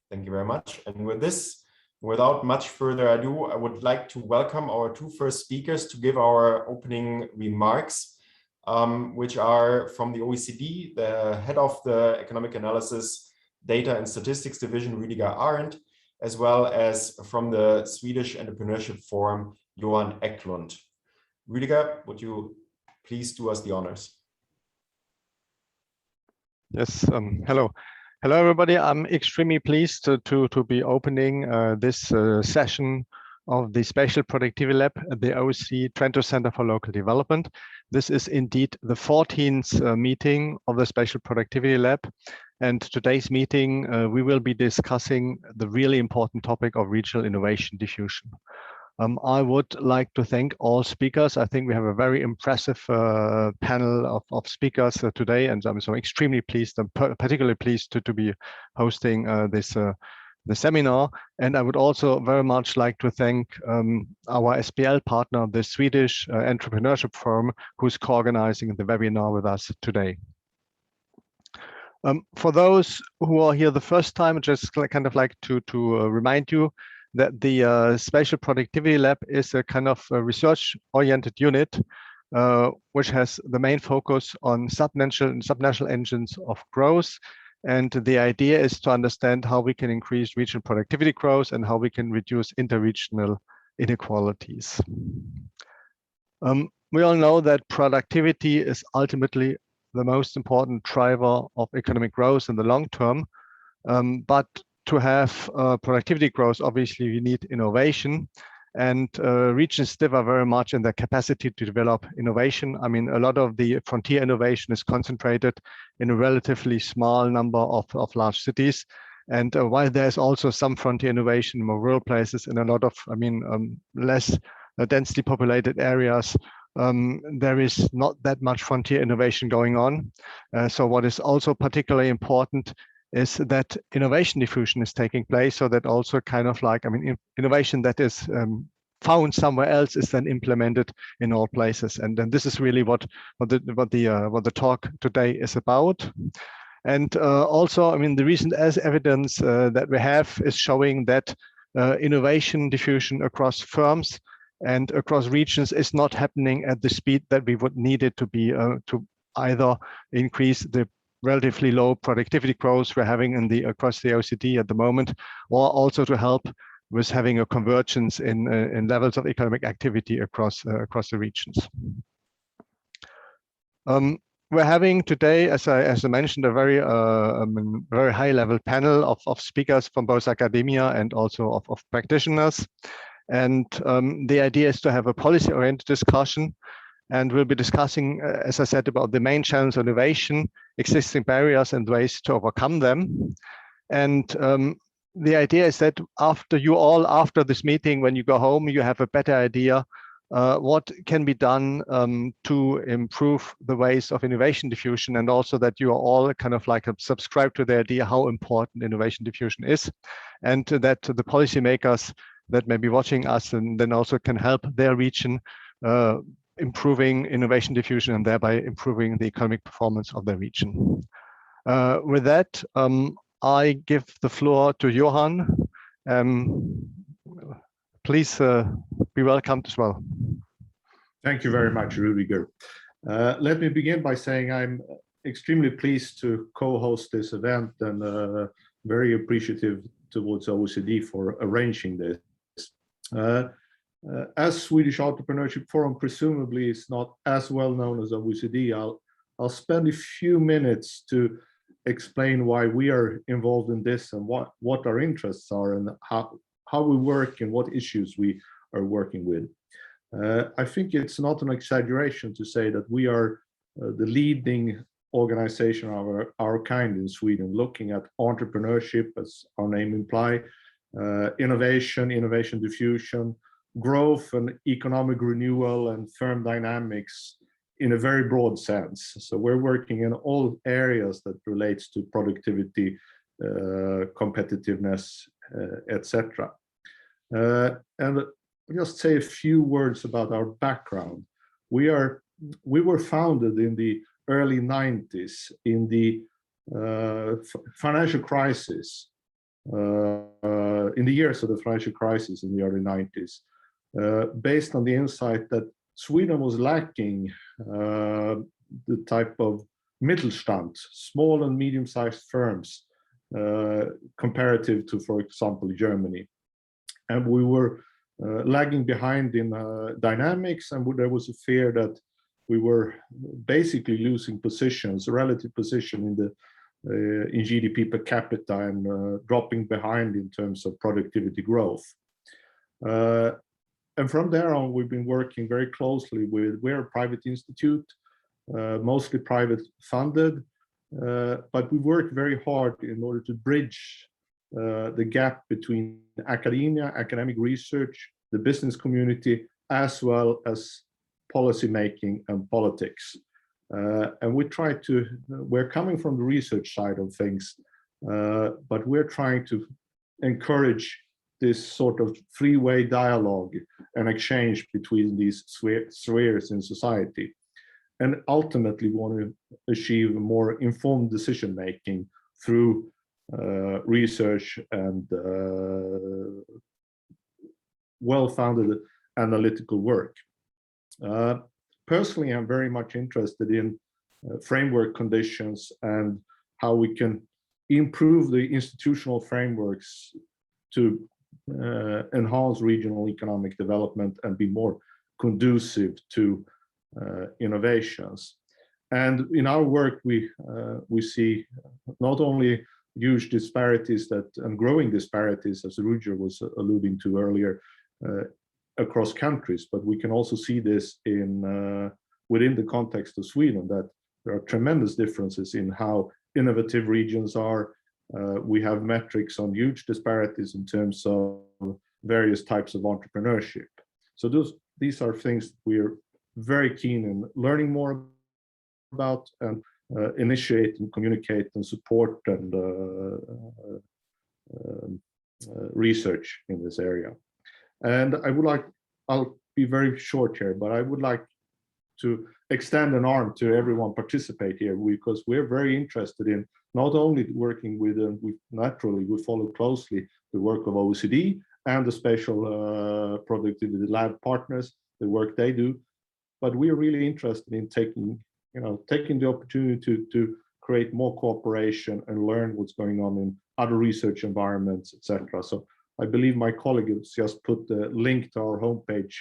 Thank you very much. And with this, without much further ado, I would like to welcome our two first speakers to give our opening remarks, which are from the OECD, the head of the Economic Analysis, Data and Statistics Division, Rüdiger Arendt, as well as from the Swedish Entrepreneurship Forum, Johan Eklund. Rüdiger, would you please do us the honors? Yes, hello. Hello, everybody. I'm extremely pleased to be opening this session of the Spatial Productivity Lab at the OECD Trento Centre for Local Development. This is indeed the 14th meeting of the Spatial Productivity Lab. And today's meeting, we will be discussing the really important topic of regional innovation diffusion. I would like to thank all speakers. I think we have a very impressive panel of speakers today, and I'm so extremely pleased. I'm particularly pleased to be hosting the seminar. And I would also very much like to thank our SPL partner, the Swedish Entrepreneurship Forum, who's co-organizing the webinar with us today. For those who are here the first time, just kind of like to remind you that the Spatial Productivity Lab is a kind of a research-oriented unit, which has the main focus on subnational engines of growth. And the idea is to understand how we can increase regional productivity growth and how we can reduce interregional inequalities. We all know that productivity is ultimately the most important driver of economic growth in the long term, but to have productivity growth, obviously you need innovation, and regions differ very much in their capacity to develop innovation. I mean, a lot of the frontier innovation is concentrated in a relatively small number of large cities. And while there's also some frontier innovation in more rural places and a lot of, less densely populated areas, there is not that much frontier innovation going on. So what is also particularly important is that innovation diffusion is taking place, so that also kind of like, innovation that is found somewhere else is then implemented in all places. And then this is really what the talk today is about. And also, the recent evidence that we have is showing that innovation diffusion across firms and across regions is not happening at the speed that we would need it to be to either increase the relatively low productivity growth we're having across the OECD at the moment, or also to help with having a convergence in levels of economic activity across the regions. We're having today, as I mentioned, a very high-level panel of speakers from both academia and also of practitioners. And the idea is to have a policy-oriented discussion. And we'll be discussing, as I said, about the main challenges of innovation, existing barriers and ways to overcome them. And the idea is that after this meeting, when you go home, you have a better idea what can be done to improve the ways of innovation diffusion, and also that you are all kind of like subscribe to the idea how important innovation diffusion is, and that the policymakers that may be watching us and then also can help their region improving innovation diffusion and thereby improving the economic performance of the region. With that, I give the floor to Johan. Please be welcomed as well. Thank you very much, Rüdiger. Let me begin by saying I'm extremely pleased to co-host this event and very appreciative towards OECD for arranging this. As Swedish Entrepreneurship Forum presumably is not as well known as OECD, I'll spend a few minutes to explain why we are involved in this and what our interests are and how we work and what issues we are working with. I think it's not an exaggeration to say that we are the leading organization of our kind in Sweden, looking at entrepreneurship, as our name implies, innovation diffusion, growth and economic renewal and firm dynamics in a very broad sense. So we're working in all areas that relates to productivity, competitiveness, etc. And just say a few words about our background. We were founded in the early 90s in the financial crisis. in the years of the financial crisis in the early 90s, based on the insight that Sweden was lacking the type of Mittelstand, small and medium-sized firms, comparative to, for example, Germany. And we were lagging behind in dynamics, and there was a fear that we were basically losing positions, relative position in the in GDP per capita, and dropping behind in terms of productivity growth. And from there on, we've been working very closely with, we're a private institute, mostly private funded, but we work very hard in order to bridge the gap between academia, academic research, the business community, as well as policy making and politics. And we try to, we're coming from the research side of things, but we're trying to encourage this sort of three-way dialogue and exchange between these spheres in society. And ultimately want to achieve more informed decision making through research and well-founded analytical work. Personally, I'm very much interested in framework conditions and how we can improve the institutional frameworks to enhance regional economic development and be more conducive to innovations. And in our work, we see not only huge disparities and growing disparities, as Ruger was alluding to earlier, across countries, but we can also see this in within the context of Sweden, that there are tremendous differences in how innovative regions are. We have metrics on huge disparities in terms of various types of entrepreneurship. So these are things we're very keen in learning more about, and initiate and communicate and support and research in this area. And I'll be very short here, but I would like to extend an arm to everyone participate here, because we're very interested in not only working with, we follow closely the work of OECD and the Spatial Productivity Lab partners, the work they do, but we're really interested in taking the opportunity to create more cooperation and learn what's going on in other research environments, etc. So I believe my colleague has just put the link to our homepage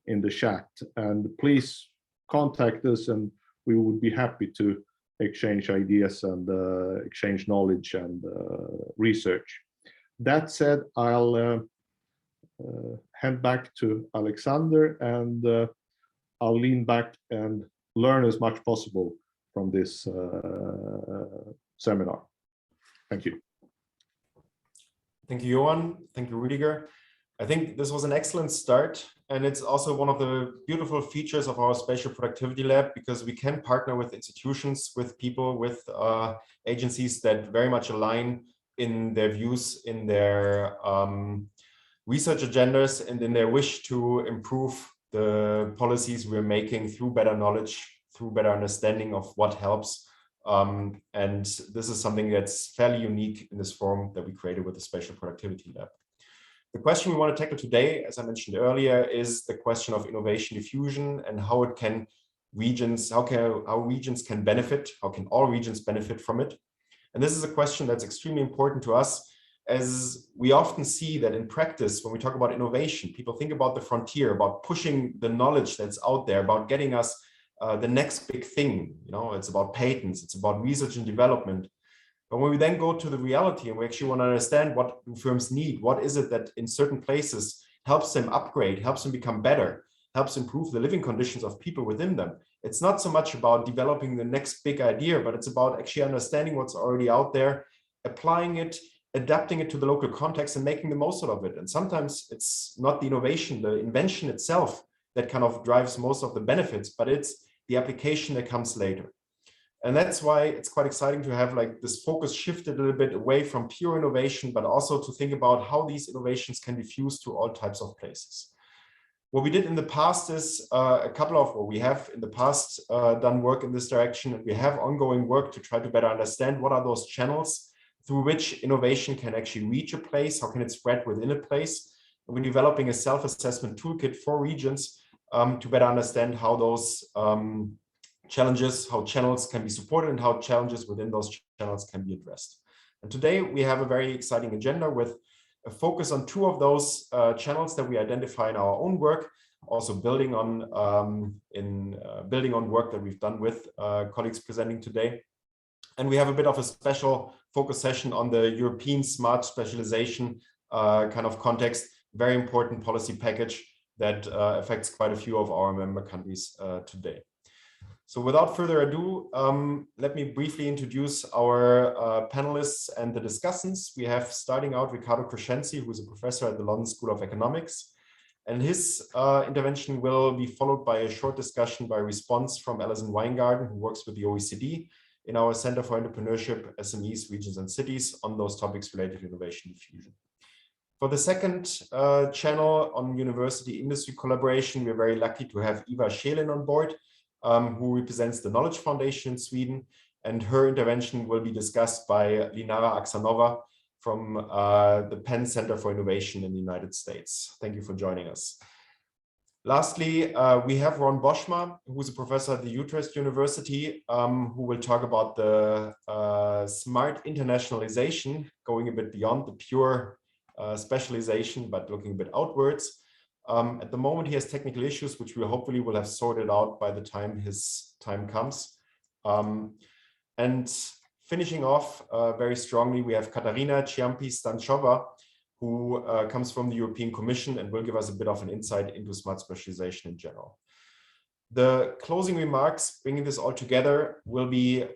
in the chat, and please contact us, and we would be happy to exchange ideas and exchange knowledge and research. That said, I'll hand back to Alexander, and I'll lean back and learn as much possible from this seminar. Thank you. Thank you, Johan. Thank you, Rüdiger. I think this was an excellent start, and it's also one of the beautiful features of our Spatial Productivity Lab, because we can partner with institutions, with people, with agencies that very much align in their views, in their research agendas, and in their wish to improve the policies we're making through better knowledge, through better understanding of what helps. And this is something that's fairly unique in this forum that we created with the Spatial Productivity Lab. The question we want to tackle today, as I mentioned earlier, is the question of innovation diffusion and how it can how regions can benefit, how can all regions benefit from it. And this is a question that's extremely important to us, as we often see that in practice, when we talk about innovation, people think about the frontier, about pushing the knowledge that's out there, about getting us the next big thing. It's about patents, it's about research and development. But when we then go to the reality and we actually want to understand what firms need, what is it that in certain places helps them upgrade, helps them become better, helps improve the living conditions of people within them. It's not so much about developing the next big idea, but it's about actually understanding what's already out there, applying it, adapting it to the local context and making the most out of it. And sometimes it's not the innovation, the invention itself that kind of drives most of the benefits, but it's the application that comes later. And that's why it's quite exciting to have like this focus shifted a little bit away from pure innovation, but also to think about how these innovations can diffuse to all types of places. What we did in the past is we have in the past done work in this direction, and we have ongoing work to try to better understand what are those channels through which innovation can actually reach a place, how can it spread within a place. And we're developing a self-assessment toolkit for regions to better understand how those challenges, how channels can be supported and how challenges within those channels can be addressed. And today we have a very exciting agenda with a focus on two of those channels that we identify in our own work, also building on work that we've done with colleagues presenting today. And we have a bit of a special focus session on the European smart specialization kind of context, very important policy package that affects quite a few of our member countries today. So without further ado, let me briefly introduce our panelists and the discussants. We have, starting out, Riccardo Crescenzi, who is a professor at the London School of Economics. And his intervention will be followed by a short discussion by response from Alison Weingarten, who works with the OECD in our Center for Entrepreneurship, SMEs, Regions and Cities on those topics related to innovation diffusion. For the second channel on university industry collaboration, we're very lucky to have Eva Schelin on board, who represents the Knowledge Foundation in Sweden, and her intervention will be discussed by Linara Aksanova from the Penn Center for Innovation in the United States. Thank you for joining us. Lastly, we have Ron Boschma, who's a professor at the Utrecht University, who will talk about the smart internationalization, going a bit beyond the pure specialization, but looking a bit outwards. At the moment, he has technical issues, which we hopefully will have sorted out by the time his time comes. And finishing off very strongly, we have Katarina Ciampi-Stanchova, who comes from the European Commission and will give us a bit of an insight into smart specialization in general. The closing remarks, bringing this all together, will be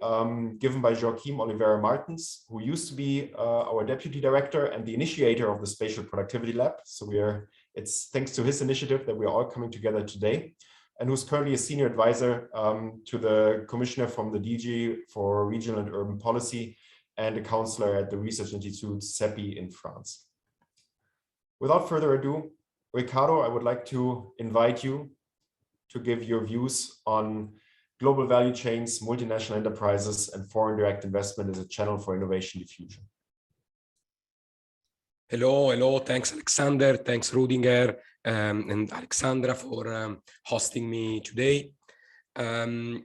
given by Joaquim Oliveira Martins, who used to be our deputy director and the initiator of the Spatial Productivity Lab. So it's thanks to his initiative that we are all coming together today, and who's currently a senior advisor to the commissioner from the DG for Regional and Urban Policy and a counselor at the Research Institute Sept in France. Without further ado, Riccardo, I would like to invite you to give your views on global value chains, multinational enterprises, and foreign direct investment as a channel for innovation diffusion. Hello. Thanks, Alexander. Thanks, Rudinger and Alexandra for hosting me today. I'd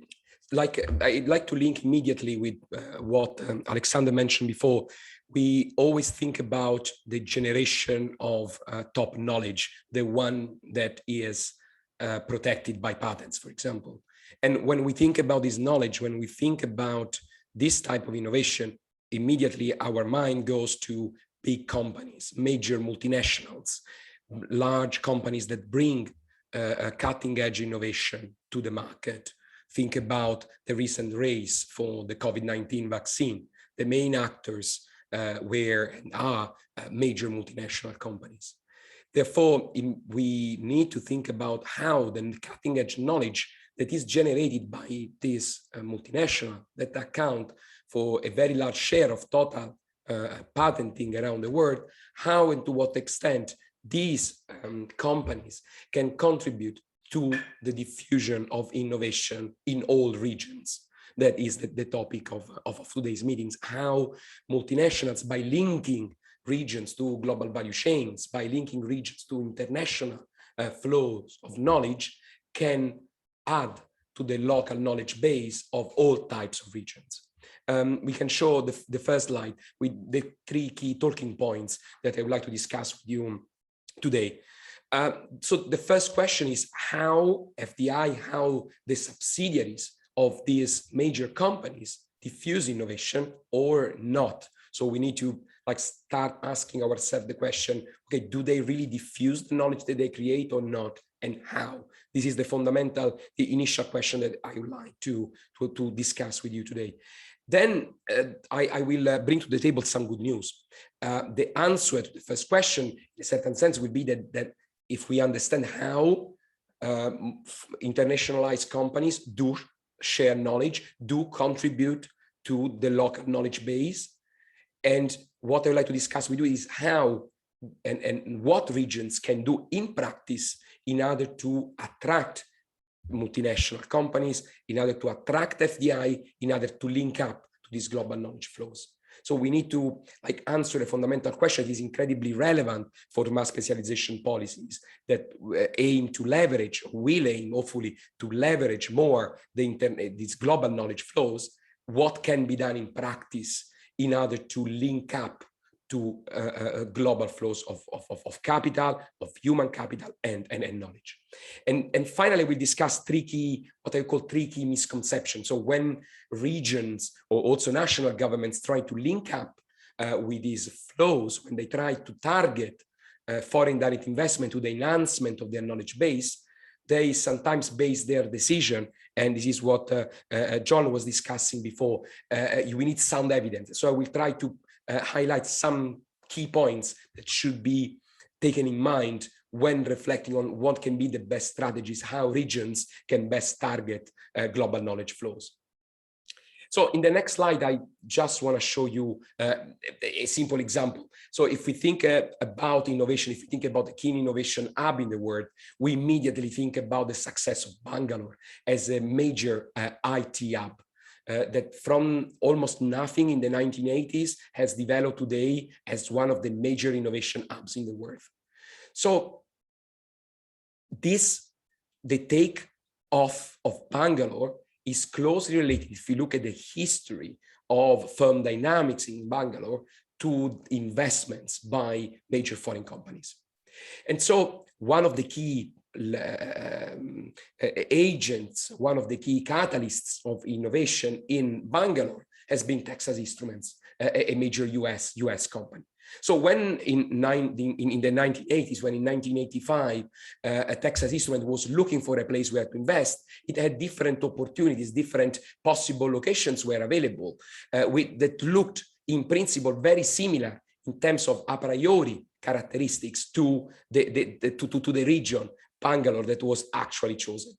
like to link immediately with what Alexander mentioned before. We always think about the generation of top knowledge, the one that is protected by patents, for example. And when we think about this knowledge, when we think about this type of innovation, immediately our mind goes to big companies, major multinationals, large companies that bring cutting-edge innovation to the market. Think about the recent race for the COVID-19 vaccine. The main actors were and are major multinational companies. Therefore, we need to think about how the cutting-edge knowledge that is generated by this multinational that account for a very large share of total patenting around the world, how and to what extent these companies can contribute to the diffusion of innovation in all regions. That is the topic of today's meetings, how multinationals, by linking regions to global value chains, by linking regions to international flows of knowledge, can add to the local knowledge base of all types of regions. We can show the first slide with the 3 key talking points that I would like to discuss with you today. So the first question is how FDI, how the subsidiaries of these major companies diffuse innovation or not. So we need to start asking ourselves the question, okay, do they really diffuse the knowledge that they create or not, and how? This is the initial question that I would like to discuss with you today. Then I will bring to the table some good news. The answer to the first question, in a certain sense, would be that if we understand how internationalized companies do share knowledge, do contribute to the local knowledge base, and what I would like to discuss with you is how and what regions can do in practice in order to attract multinational companies, in order to attract FDI, in order to link up to these global knowledge flows. So we need to answer a fundamental question that is incredibly relevant for mass specialization policies that aim to leverage, will aim hopefully to leverage more these global knowledge flows. What can be done in practice in order to link up to global flows of capital, of human capital, and knowledge. And finally, we discussed what I call three key misconceptions. So when regions or also national governments try to link up with these flows, when they try to target foreign direct investment to the enhancement of their knowledge base, they sometimes base their decision, and this is what John was discussing before, we need sound evidence. So I will try to highlight some key points that should be taken in mind when reflecting on what can be the best strategies, how regions can best target global knowledge flows. So in the next slide, I just want to show you a simple example. So if we think about innovation, if we think about the key innovation hub in the world, we immediately think about the success of Bangalore as a major IT hub. That from almost nothing in the 1980s has developed today as one of the major innovation hubs in the world. So the take off of Bangalore is closely related, if you look at the history of firm dynamics in Bangalore, to investments by major foreign companies. And so one of the key agents, one of the key catalysts of innovation in Bangalore has been Texas Instruments, a major US company. So when in the 1980s, when in 1985, Texas Instruments was looking for a place where to invest, it had different opportunities, different possible locations were available that looked in principle very similar in terms of a priori characteristics to the region, Bangalore, that was actually chosen.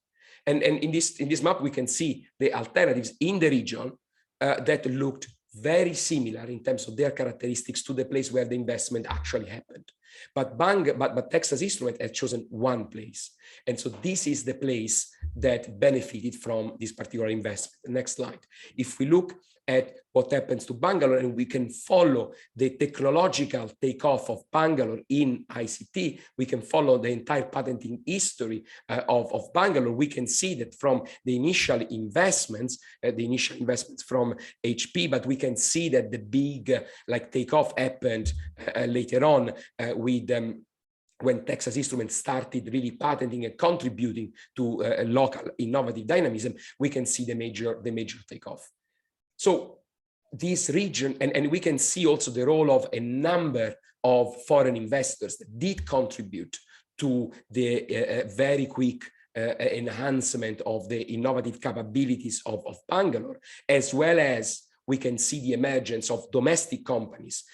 And in this map, we can see the alternatives in the region that looked very similar in terms of their characteristics to the place where the investment actually happened. But Texas Instruments had chosen one place. And so this is the place that benefited from this particular investment. Next slide. If we look at what happens to Bangalore, and we can follow the technological takeoff of Bangalore in ICT, we can follow the entire patenting history of Bangalore. We can see that from the initial investments from HP, but we can see that the big takeoff happened later on with when Texas Instruments started really patenting and contributing to a local innovative dynamism. We can see the major takeoff. So this region, and we can see also the role of a number of foreign investors that did contribute to the very quick enhancement of the innovative capabilities of Bangalore, as well as we can see the emergence of domestic companies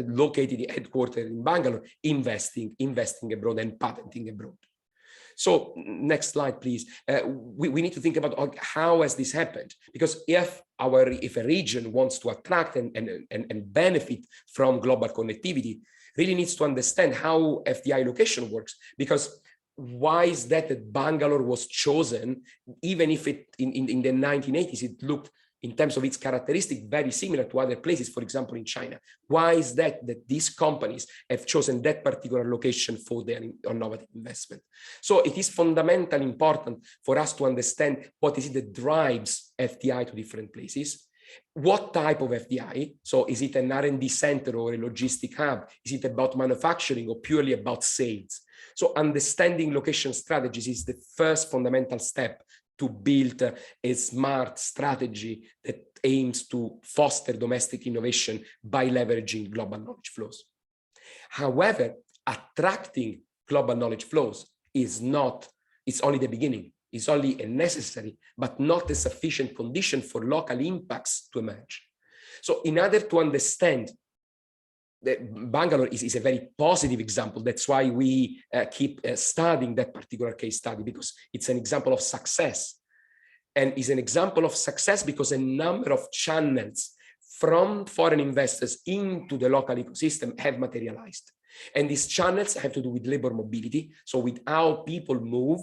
located headquartered in Bangalore, investing abroad and patenting abroad. So next slide, please. We need to think about how has this happened? Because if a region wants to attract and benefit from global connectivity, really needs to understand how FDI location works. Because why is that Bangalore was chosen, even if it in the 1980s it looked in terms of its characteristic very similar to other places, for example, in China? Why is that these companies have chosen that particular location for their innovative investment? So it is fundamentally important for us to understand what is it that drives FDI to different places. What type of FDI? So is it an R&D center or a logistic hub? Is it about manufacturing or purely about sales? So understanding location strategies is the first fundamental step to build a smart strategy that aims to foster domestic innovation by leveraging global knowledge flows. However, attracting global knowledge flows it's only the beginning. It's only a necessary, but not a sufficient condition for local impacts to emerge. So in order to understand that Bangalore is a very positive example. That's why we keep studying that particular case study, because it's an example of success. And is an example of success because a number of channels from foreign investors into the local ecosystem have materialized. And these channels have to do with labor mobility. So with how people move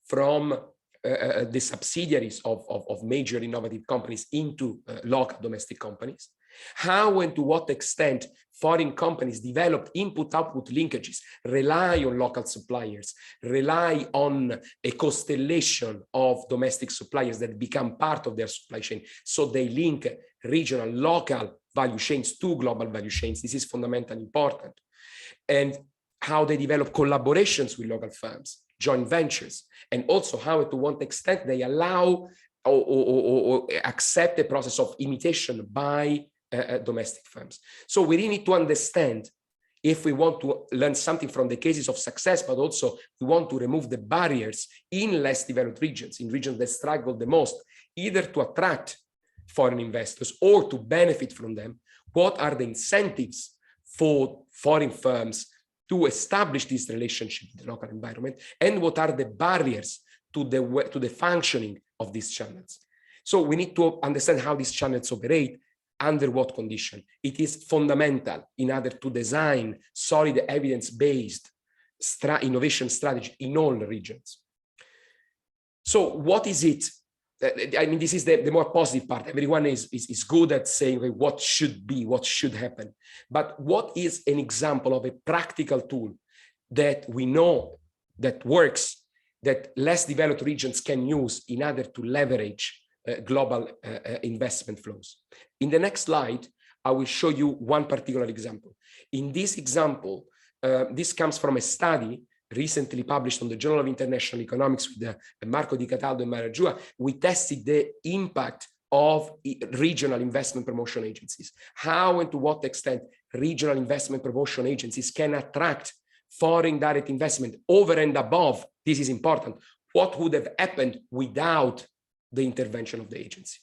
from the subsidiaries of major innovative companies into local domestic companies. How and to what extent foreign companies develop input-output linkages, rely on local suppliers, rely on a constellation of domestic suppliers that become part of their supply chain. So they link regional, local value chains to global value chains. This is fundamentally important. And how they develop collaborations with local firms, joint ventures, and also how to what extent they allow or accept the process of imitation by domestic firms. So we really need to understand, if we want to learn something from the cases of success, but also we want to remove the barriers in less developed regions, in regions that struggle the most, either to attract foreign investors or to benefit from them. What are the incentives for foreign firms to establish this relationship with the local environment, and what are the barriers to the functioning of these channels? So we need to understand how these channels operate, under what condition. It is fundamental in order to design solid evidence-based innovation strategy in all regions. So what is it? I mean, this is the more positive part. Everyone is good at saying, okay, what should be, what should happen. But what is an example of a practical tool that we know that works, that less developed regions can use in order to leverage global investment flows? In the next slide, I will show you one particular example. In this example, this comes from a study recently published on the Journal of International Economics with Marco Di Cataldo and Marajua. We tested the impact of regional investment promotion agencies. How and to what extent regional investment promotion agencies can attract foreign direct investment over and above, this is important, what would have happened without the intervention of the agency.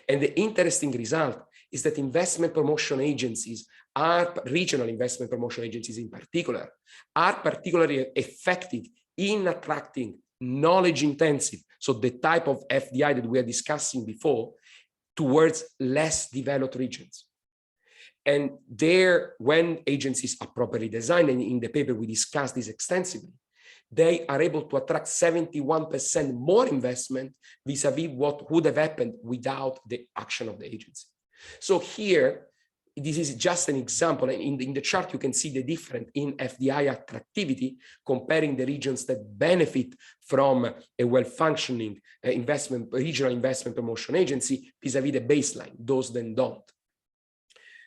And the interesting result is that investment promotion agencies regional investment promotion agencies in particular, are particularly effective in attracting knowledge intensive, so the type of FDI that we are discussing before, towards less developed regions. And there, when agencies are properly designed, and in the paper we discussed this extensively, they are able to attract 71% more investment vis-a-vis what would have happened without the action of the agency. So here, this is just an example, and in the chart you can see the difference in FDI attractivity, comparing the regions that benefit from a well-functioning regional investment promotion agency vis-a-vis the baseline, those that don't.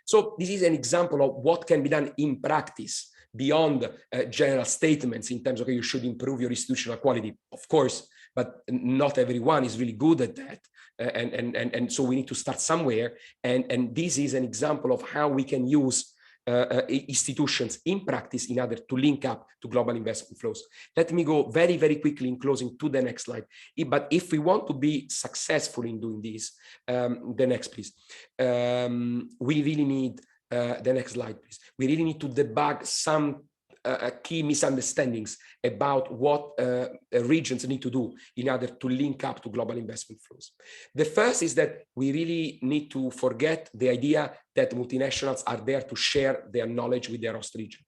So this is an example of what can be done in practice beyond general statements in terms of, okay, you should improve your institutional quality, of course, but not everyone is really good at that. And so we need to start somewhere. And this is an example of how we can use institutions in practice in order to link up to global investment flows. Let me go very, very quickly in closing to the next slide. But if we want to be successful in doing this, the next, please. We really need, the next slide, please. We really need to debug some key misunderstandings about what regions need to do in order to link up to global investment flows. The first is that we really need to forget the idea that multinationals are there to share their knowledge with their host region.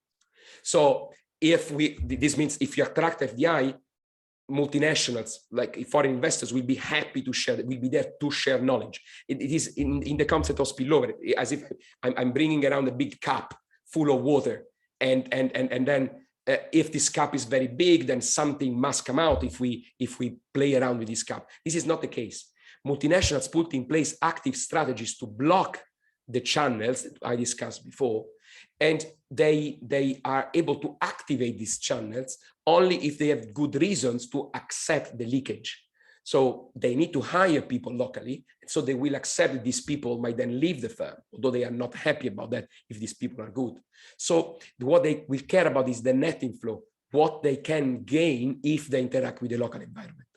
So this means if you attract FDI, multinationals, like foreign investors, will be happy to share, will be there to share knowledge. It is in the concept of spillover, as if I'm bringing around a big cup full of water. And then if this cup is very big, then something must come out if we play around with this cup. This is not the case. Multinationals put in place active strategies to block the channels that I discussed before, and they are able to activate these channels only if they have good reasons to accept the leakage. So they need to hire people locally, so they will accept that these people might then leave the firm, although they are not happy about that if these people are good. So what they will care about is the net inflow, what they can gain if they interact with the local environment.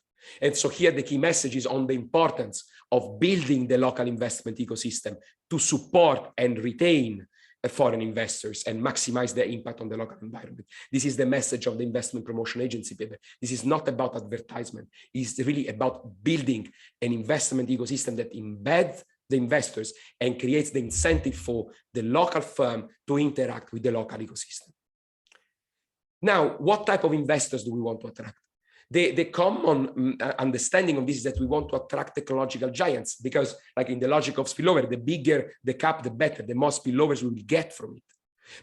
And so here the key message is on the importance of building the local investment ecosystem to support and retain foreign investors and maximize their impact on the local environment. This is the message of the investment promotion agency paper. This is not about advertisement. It's really about building an investment ecosystem that embeds the investors and creates the incentive for the local firm to interact with the local ecosystem. Now, what type of investors do we want to attract? The common understanding of this is that we want to attract technological giants, because like in the logic of spillover, the bigger the cap, the better, the more spillovers we will get from it.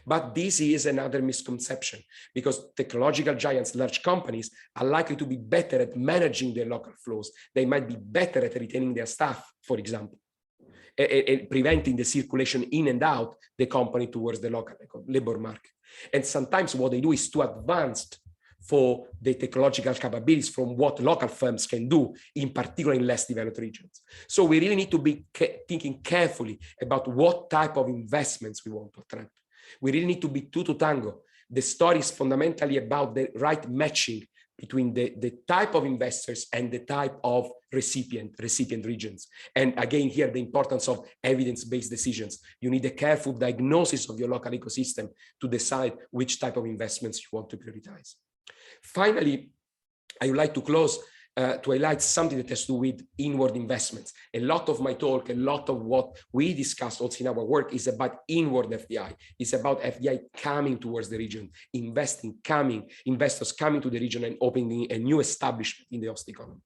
But this is another misconception, because technological giants, large companies, are likely to be better at managing their local flows. They might be better at retaining their staff, for example, and preventing the circulation in and out the company towards the local labor market. And sometimes what they do is too advanced for the technological capabilities from what local firms can do, in particular in less developed regions. So we really need to be thinking carefully about what type of investments we want to attract. We really need to be two to tango. The story is fundamentally about the right matching between the type of investors and the type of recipient regions. And again, here, the importance of evidence-based decisions. You need a careful diagnosis of your local ecosystem to decide which type of investments you want to prioritize. Finally, I would like to close to highlight something that has to do with inward investments. A lot of my talk, a lot of what we discuss also in our work is about inward FDI. It's about FDI coming towards the region, investors coming to the region and opening a new establishment in the host economy.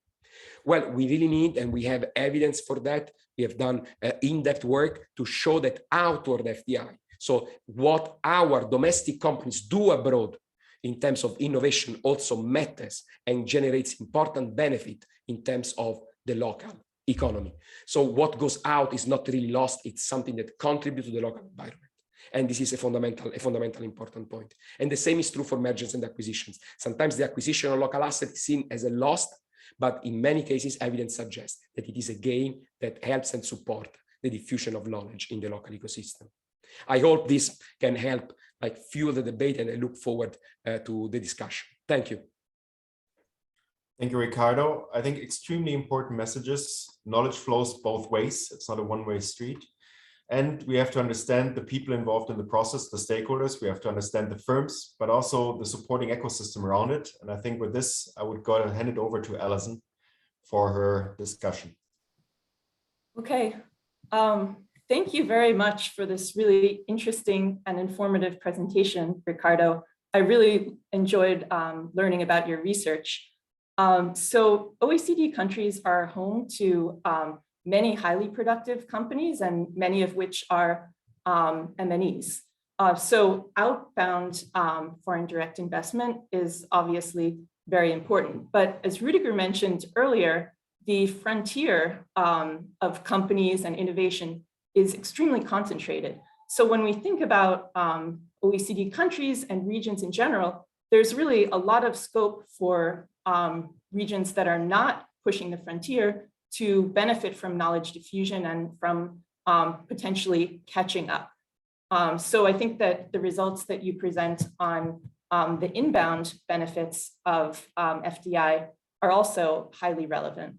Well, we really need, and we have evidence for that. We have done in-depth work to show that outward FDI, so what our domestic companies do abroad in terms of innovation, also matters and generates important benefit in terms of the local economy. So what goes out is not really lost. It's something that contributes to the local environment. And this is a fundamental important point. And the same is true for mergers and acquisitions. Sometimes the acquisition of local assets is seen as a loss, but in many cases, evidence suggests that it is a gain that helps and supports the diffusion of knowledge in the local ecosystem. I hope this can help fuel the debate, and I look forward to the discussion. Thank you. Thank you, Riccardo. I think extremely important messages. Knowledge flows both ways. It's not a one-way street. And we have to understand the people involved in the process, the stakeholders. We have to understand the firms, but also the supporting ecosystem around it. And I think with this, I would go ahead and hand it over to Alison for her discussion. Okay. Thank you very much for this really interesting and informative presentation, Riccardo. I really enjoyed learning about your research. So OECD countries are home to many highly productive companies, and many of which are MNEs. So outbound foreign direct investment is obviously very important. But as Rudiger mentioned earlier, the frontier of companies and innovation is extremely concentrated. So when we think about OECD countries and regions in general, there's really a lot of scope for regions that are not pushing the frontier to benefit from knowledge diffusion and from potentially catching up. So I think that the results that you present on the inbound benefits of FDI are also highly relevant.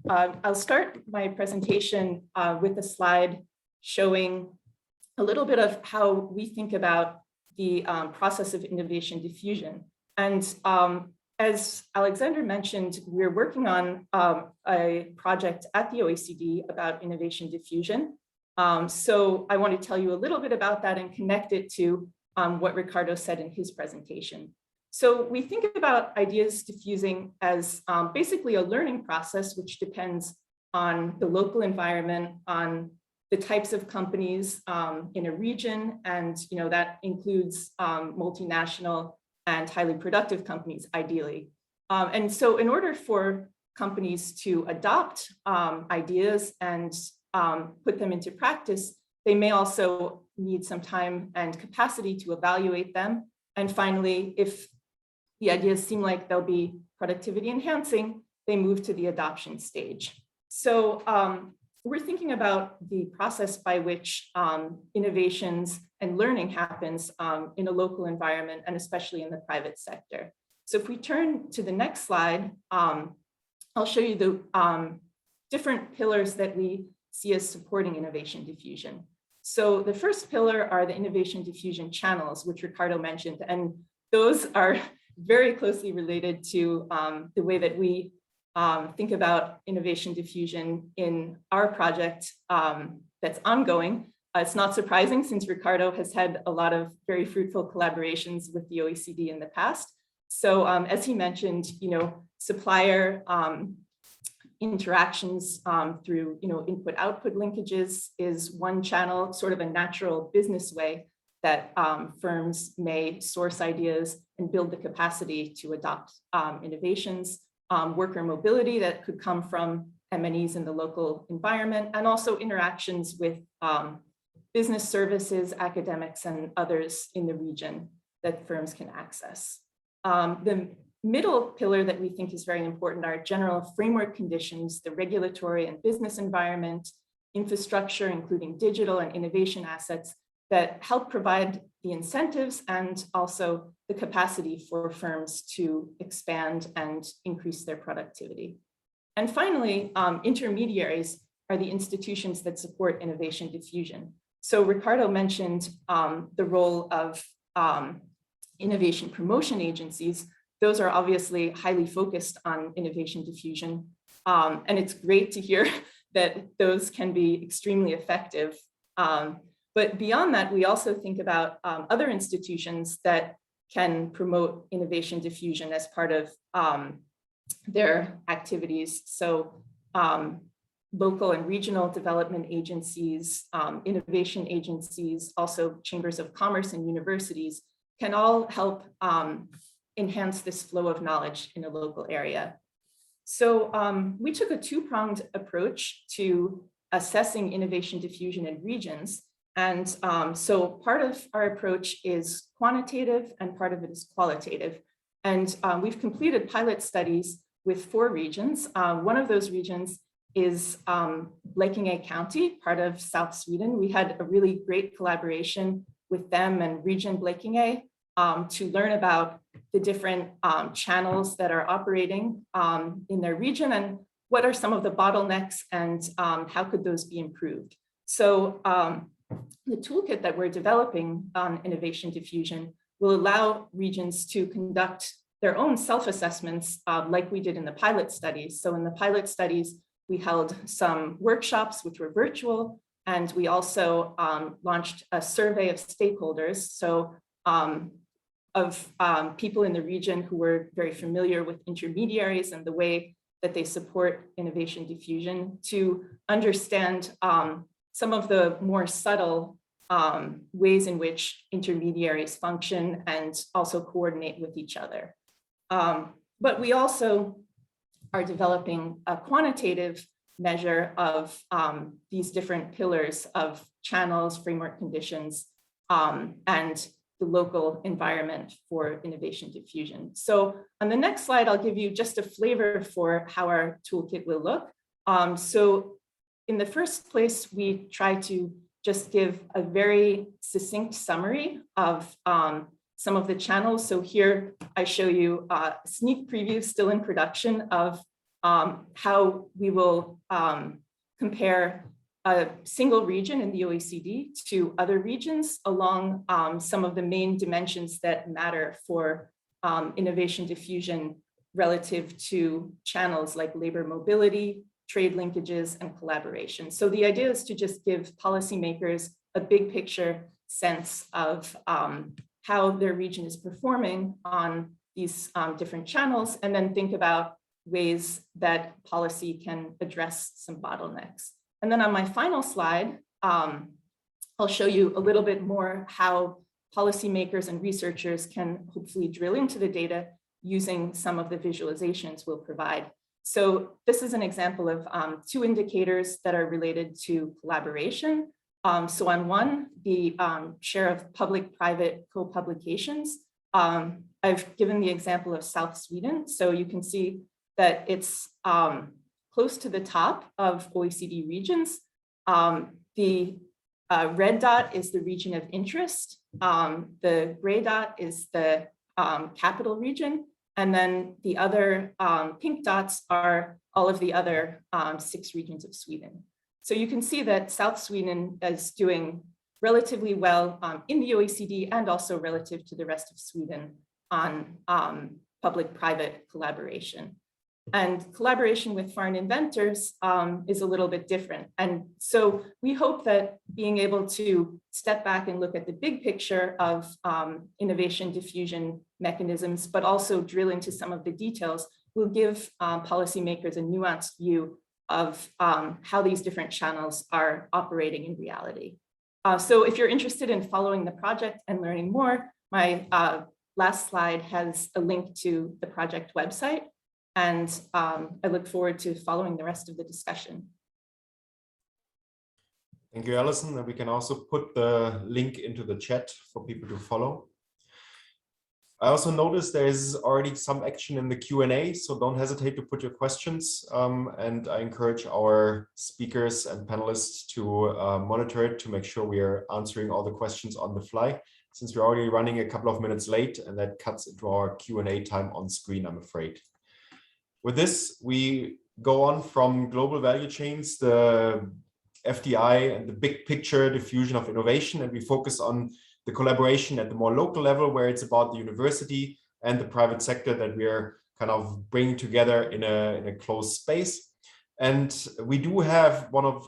I'll start my presentation with a slide showing a little bit of how we think about the process of innovation diffusion. And as Alexander mentioned, we're working on a project at the OECD about innovation diffusion. So I want to tell you a little bit about that and connect it to what Riccardo said in his presentation. So we think about ideas diffusing as basically a learning process, which depends on the local environment, on the types of companies in a region, and that includes multinational and highly productive companies, ideally. And so in order for companies to adopt ideas and put them into practice, they may also need some time and capacity to evaluate them. And finally, if the ideas seem like they'll be productivity enhancing, they move to the adoption stage. So we're thinking about the process by which innovations and learning happens in a local environment, and especially in the private sector. So if we turn to the next slide, I'll show you the different pillars that we see as supporting innovation diffusion. So the first pillar are the innovation diffusion channels, which Riccardo mentioned, and those are very closely related to the way that we think about innovation diffusion in our project that's ongoing. It's not surprising, since Riccardo has had a lot of very fruitful collaborations with the OECD in the past. So as he mentioned, supplier interactions through input-output linkages is one channel, sort of a natural business way that firms may source ideas and build the capacity to adopt innovations. Worker mobility that could come from M&Es in the local environment, and also interactions with business services, academics, and others in the region that firms can access. The middle pillar that we think is very important are general framework conditions, the regulatory and business environment, infrastructure, including digital and innovation assets that help provide the incentives and also the capacity for firms to expand and increase their productivity. And finally, intermediaries are the institutions that support innovation diffusion. So Ricardo mentioned the role of innovation promotion agencies. Those are obviously highly focused on innovation diffusion. And it's great to hear that those can be extremely effective. But beyond that, we also think about other institutions that can promote innovation diffusion as part of their activities. So local and regional development agencies, innovation agencies, also chambers of commerce and universities can all help enhance this flow of knowledge in a local area. So we took a two-pronged approach to assessing innovation diffusion in regions. And so part of our approach is quantitative and part of it is qualitative. And we've completed pilot studies with 4 regions. One of those regions is Blekinge County, part of South Sweden. We had a really great collaboration with them and Region Blekinge to learn about the different channels that are operating in their region and what are some of the bottlenecks and how could those be improved. So the toolkit that we're developing on innovation diffusion will allow regions to conduct their own self-assessments like we did in the pilot studies. So in the pilot studies, we held some workshops which were virtual, and we also launched a survey of stakeholders. So of people in the region who were very familiar with intermediaries and the way that they support innovation diffusion to understand some of the more subtle ways in which intermediaries function and also coordinate with each other. But we also are developing a quantitative measure of these different pillars of channels, framework conditions, and the local environment for innovation diffusion. So on the next slide, I'll give you just a flavor for how our toolkit will look. So in the first place, we try to just give a very succinct summary of some of the channels. So here I show you a sneak preview still in production of how we will compare a single region in the OECD to other regions along some of the main dimensions that matter for innovation diffusion relative to channels like labor mobility, trade linkages, and collaboration. So the idea is to just give policymakers a big picture sense of how their region is performing on these different channels, and then think about ways that policy can address some bottlenecks. And then on my final slide, I'll show you a little bit more how policymakers and researchers can hopefully drill into the data using some of the visualizations we'll provide. So this is an example of 2 indicators that are related to collaboration. So on one, the share of public-private co-publications. I've given the example of South Sweden. So you can see that it's close to the top of OECD regions. The red dot is the region of interest. The gray dot is the capital region. And then the other pink dots are all of the other 6 regions of Sweden. So you can see that South Sweden is doing relatively well in the OECD and also relative to the rest of Sweden on public-private collaboration. And collaboration with foreign inventors is a little bit different. And so we hope that being able to step back and look at the big picture of innovation diffusion mechanisms, but also drill into some of the details, will give policymakers a nuanced view of how these different channels are operating in reality. So if you're interested in following the project and learning more, my last slide has a link to the project website. And I look forward to following the rest of the discussion. Thank you, Alison. And we can also put the link into the chat for people to follow. I also noticed there is already some action in the Q&A, so don't hesitate to put your questions. And I encourage our speakers and panelists to monitor it to make sure we are answering all the questions on the fly, since we're already running a couple of minutes late, and that cuts into our Q&A time on screen, I'm afraid. With this, we go on from global value chains, the FDI and the big picture diffusion of innovation, and we focus on the collaboration at the more local level, where it's about the university and the private sector that we are kind of bringing together in a closed space. And we do have one of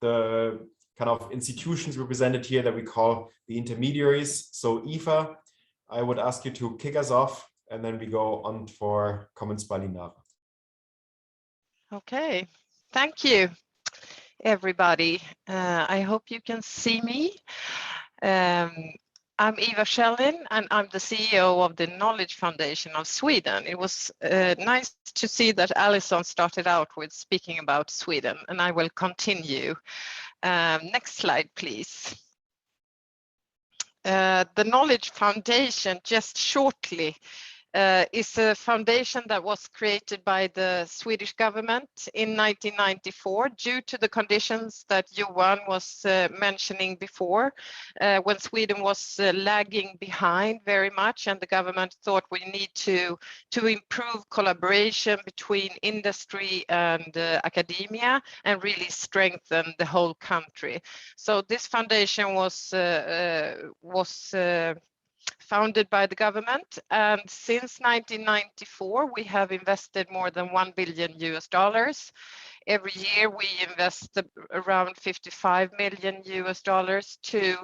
the kind of institutions represented here that we call the intermediaries. So Eva, I would ask you to kick us off, and then we go on for comments by Linara. Okay, thank you, everybody. I hope you can see me. I'm Eva Schellin, and I'm the CEO of the Knowledge Foundation of Sweden. It was nice to see that Alison started out with speaking about Sweden, and I will continue. Next slide, please. The Knowledge Foundation, just shortly, is a foundation that was created by the Swedish government in 1994 due to the conditions that Johan was mentioning before, when Sweden was lagging behind very much, and the government thought we need to improve collaboration between industry and academia and really strengthen the whole country. So this foundation was founded by the government, and since 1994 we have invested more than $1 billion. Every year we invest around $55 million to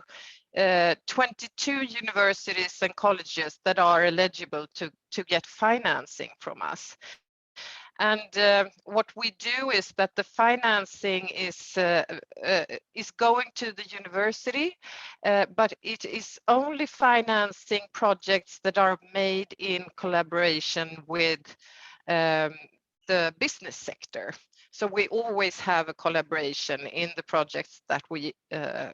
22 universities and colleges that are eligible to get financing from us. And what we do is that the financing is going to the university, but it is only financing projects that are made in collaboration with the business sector. So we always have a collaboration in the projects that we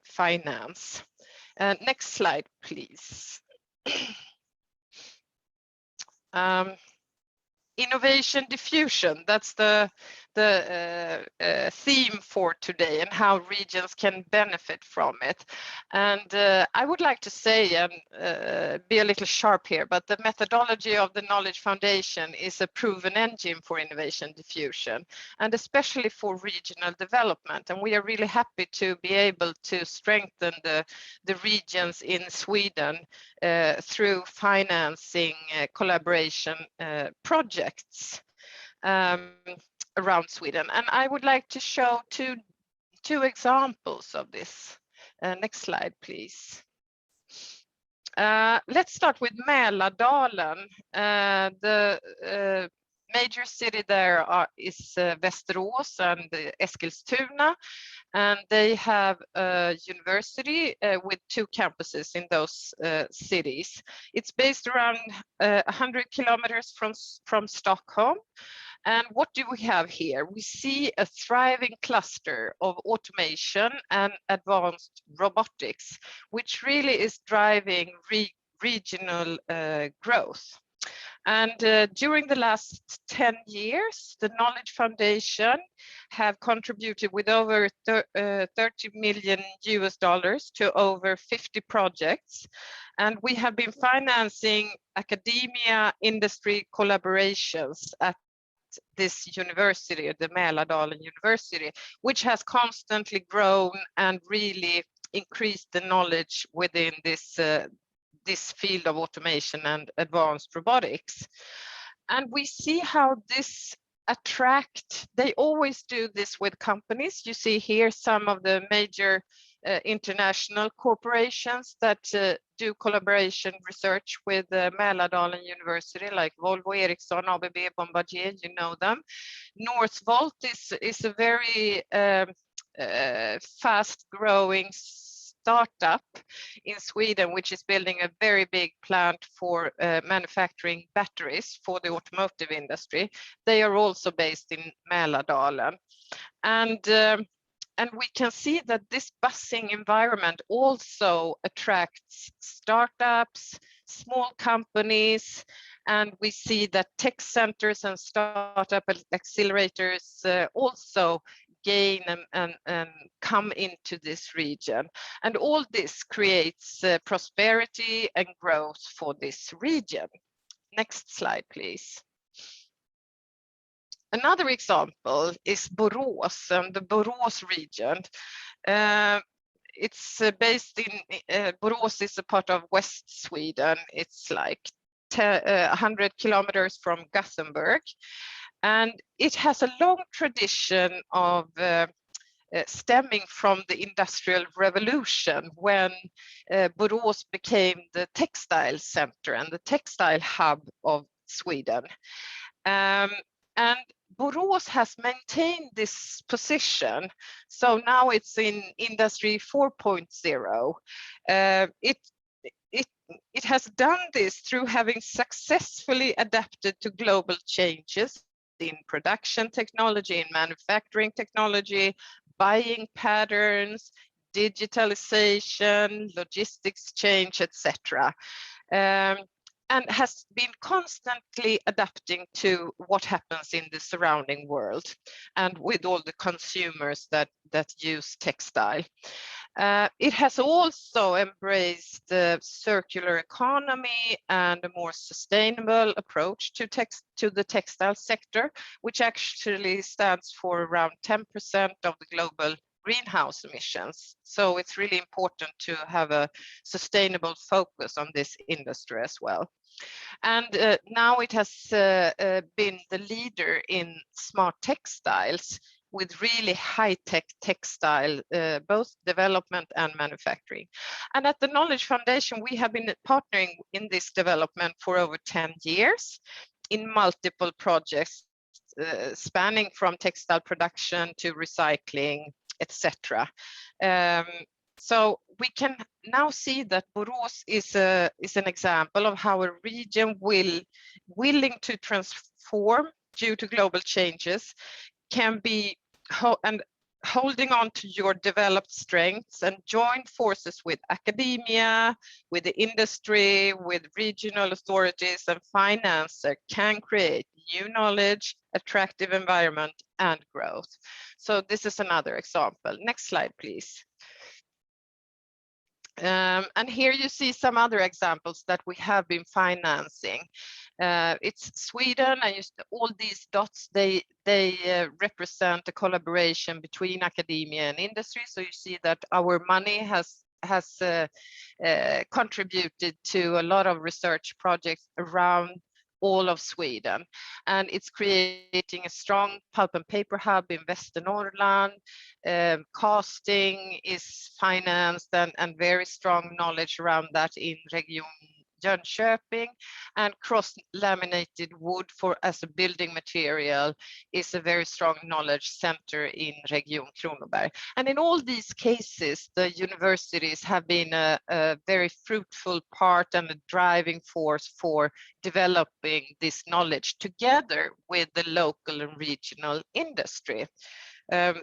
finance. Next slide, please. Innovation diffusion, that's the theme for today, and how regions can benefit from it. And I would like to say, and be a little sharp here, but the methodology of the Knowledge Foundation is a proven engine for innovation diffusion, and especially for regional development. And we are really happy to be able to strengthen the regions in Sweden through financing collaboration projects around Sweden. And I would like to show two examples of this. Next slide, please. Let's start with Mälardalen. The major city there is Västerås and Eskilstuna, and they have a university with 2 campuses in those cities. It's based around 100 kilometers from Stockholm. And what do we have here? We see a thriving cluster of automation and advanced robotics, which really is driving regional growth. And during the last 10 years, the Knowledge Foundation have contributed with over $30 million to over 50 projects. And we have been financing academia industry collaborations at this university, the Mälardalen University, which has constantly grown and really increased the knowledge within this field of automation and advanced robotics. And we see how this they always do this with companies. You see here some of the major international corporations that do collaboration research with Mälardalen University, like Volvo, Ericsson, ABB, Bombardier, you know them. Northvolt is a very fast-growing startup in Sweden, which is building a very big plant for manufacturing batteries for the automotive industry. They are also based in Mälardalen. And we can see that this buzzing environment also attracts startups, small companies, and we see that tech centers and startup accelerators also gain and come into this region. And all this creates prosperity and growth for this region. Next slide, please. Another example is Borås and the Borås region. It's based in, Borås is a part of West Sweden. It's like 100 kilometers from Gothenburg. And it has a long tradition of stemming from the Industrial Revolution, when Borås became the textile center and the textile hub of Sweden. And Borås has maintained this position. So now it's in Industry 4.0. It has done this through having successfully adapted to global changes in production technology, in manufacturing technology, buying patterns, digitalization, logistics change, etc. And has been constantly adapting to what happens in the surrounding world and with all the consumers that use textile. It has also embraced the circular economy and a more sustainable approach to the textile sector, which actually stands for around 10% of the global greenhouse emissions. So it's really important to have a sustainable focus on this industry as well. And now it has been the leader in smart textiles with really high-tech textile, both development and manufacturing. And at the Knowledge Foundation, we have been partnering in this development for over 10 years in multiple projects spanning from textile production to recycling, etc. So we can now see that Borås is an example of how a region willing to transform due to global changes can be holding on to your developed strengths and join forces with academia, with the industry, with regional authorities and finance that can create new knowledge, attractive environment and growth. So this is another example. Next slide, please. And here you see some other examples that we have been financing. It's Sweden, and all these dots, they represent a collaboration between academia and industry. So you see that our money has contributed to a lot of research projects around all of Sweden, and it's creating a strong pulp and paper hub in Västernorrland. Casting is financed and very strong knowledge around that in Region Jönköping, and cross-laminated wood as a building material is a very strong knowledge center in Region Kronoberg. And in all these cases, the universities have been a very fruitful part and a driving force for developing this knowledge together with the local and regional industry.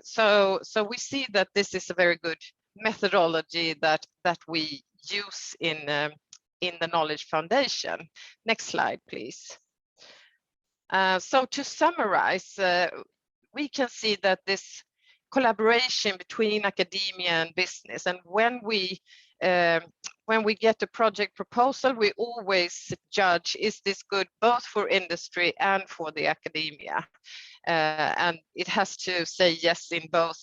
So we see that this is a very good methodology that we use in the Knowledge Foundation. Next slide, please. So to summarize, we can see that this collaboration between academia and business, and when we get a project proposal, we always judge, is this good both for industry and for the academia? and it has to say yes in both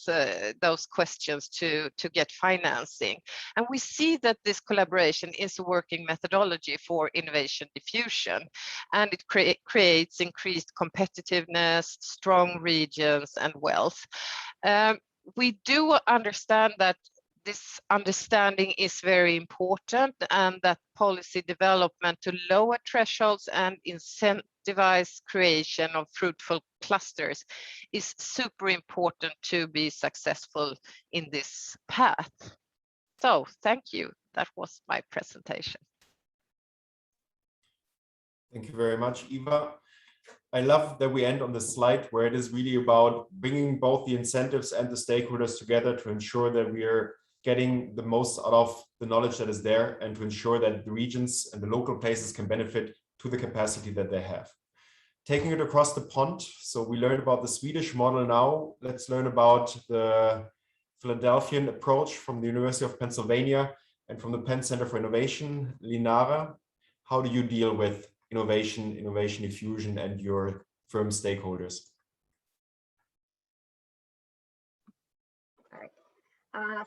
those questions to get financing. And we see that this collaboration is a working methodology for innovation diffusion, and it creates increased competitiveness, strong regions, and wealth. We do understand that this understanding is very important, and that policy development to lower thresholds and incentivize creation of fruitful clusters is super important to be successful in this path. So thank you. That was my presentation. Thank you very much, Eva. I love that we end on the slide where it is really about bringing both the incentives and the stakeholders together to ensure that we are getting the most out of the knowledge that is there, and to ensure that the regions and the local places can benefit to the capacity that they have. Taking it across the pond, so we learned about the Swedish model now. Let's learn about the Philadelphian approach from the University of Pennsylvania and from the Penn Center for Innovation. Linara, how do you deal with innovation diffusion, and your firm stakeholders?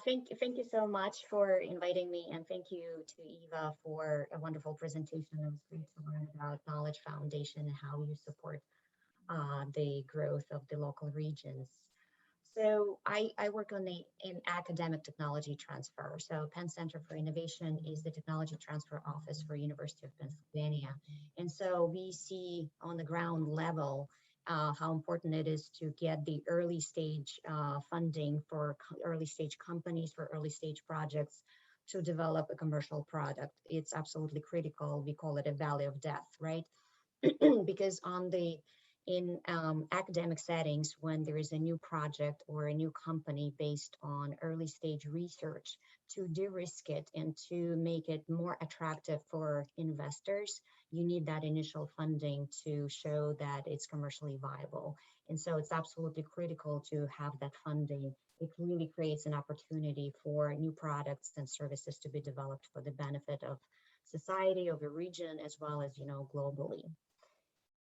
Thank you so much for inviting me, and thank you to Eva for a wonderful presentation. It was great to learn about Knowledge Foundation and how you support the growth of the local regions. So I work on in academic technology transfer. So Penn Center for Innovation is the technology transfer office for University of Pennsylvania. And so we see on the ground level how important it is to get the early stage funding for early stage companies, for early stage projects to develop a commercial product. It's absolutely critical. We call it a valley of death, right? Because in academic settings, when there is a new project or a new company based on early stage research, to de-risk it and to make it more attractive for investors, you need that initial funding to show that it's commercially viable. And so it's absolutely critical to have that funding. It really creates an opportunity for new products and services to be developed for the benefit of society, of the region, as well as, globally.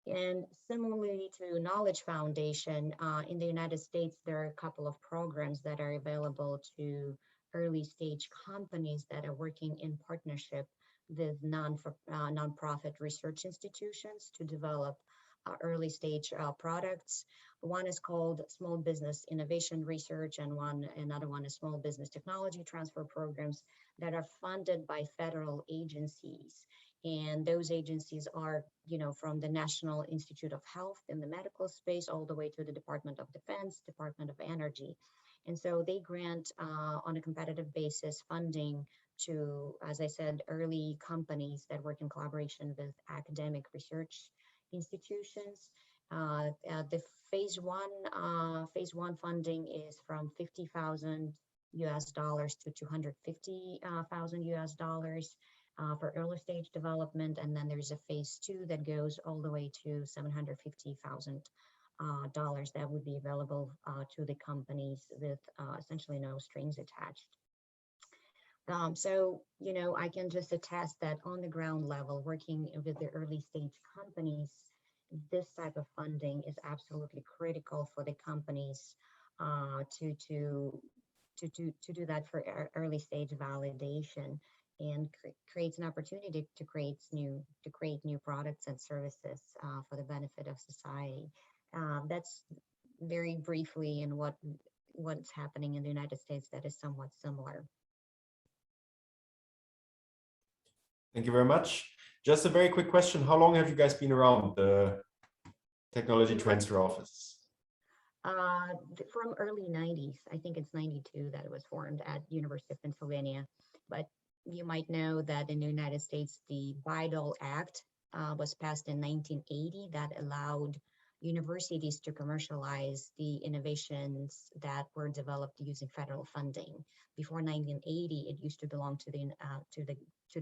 And similarly to Knowledge Foundation, in the United States, there are a couple of programs that are available to early stage companies that are working in partnership with nonprofit research institutions to develop early stage products. One is called Small Business Innovation Research, and another one is Small Business Technology Transfer Programs that are funded by federal agencies. And those agencies are, from the National Institute of Health in the medical space all the way to the Department of Defense, Department of Energy. And so they grant on a competitive basis funding to, as I said, early companies that work in collaboration with academic research institutions. The phase one funding is from $50,000 to $250,000 for early stage development, and then there's a phase two that goes all the way to $750,000 that would be available to the companies with essentially no strings attached. So, I can just attest that on the ground level, working with the early stage companies, this type of funding is absolutely critical for the companies to do that for early stage validation, and creates an opportunity to create new products and services for the benefit of society. That's very briefly in what's happening in the United States that is somewhat similar. Thank you very much. Just a very quick question. How long have you guys been around the Technology Transfer Office? From early 90s. I think it's 92 that it was formed at University of Pennsylvania. But you might know that in the United States, the Bayh-Dole Act was passed in 1980 that allowed universities to commercialize the innovations that were developed using federal funding. Before 1980, it used to belong to the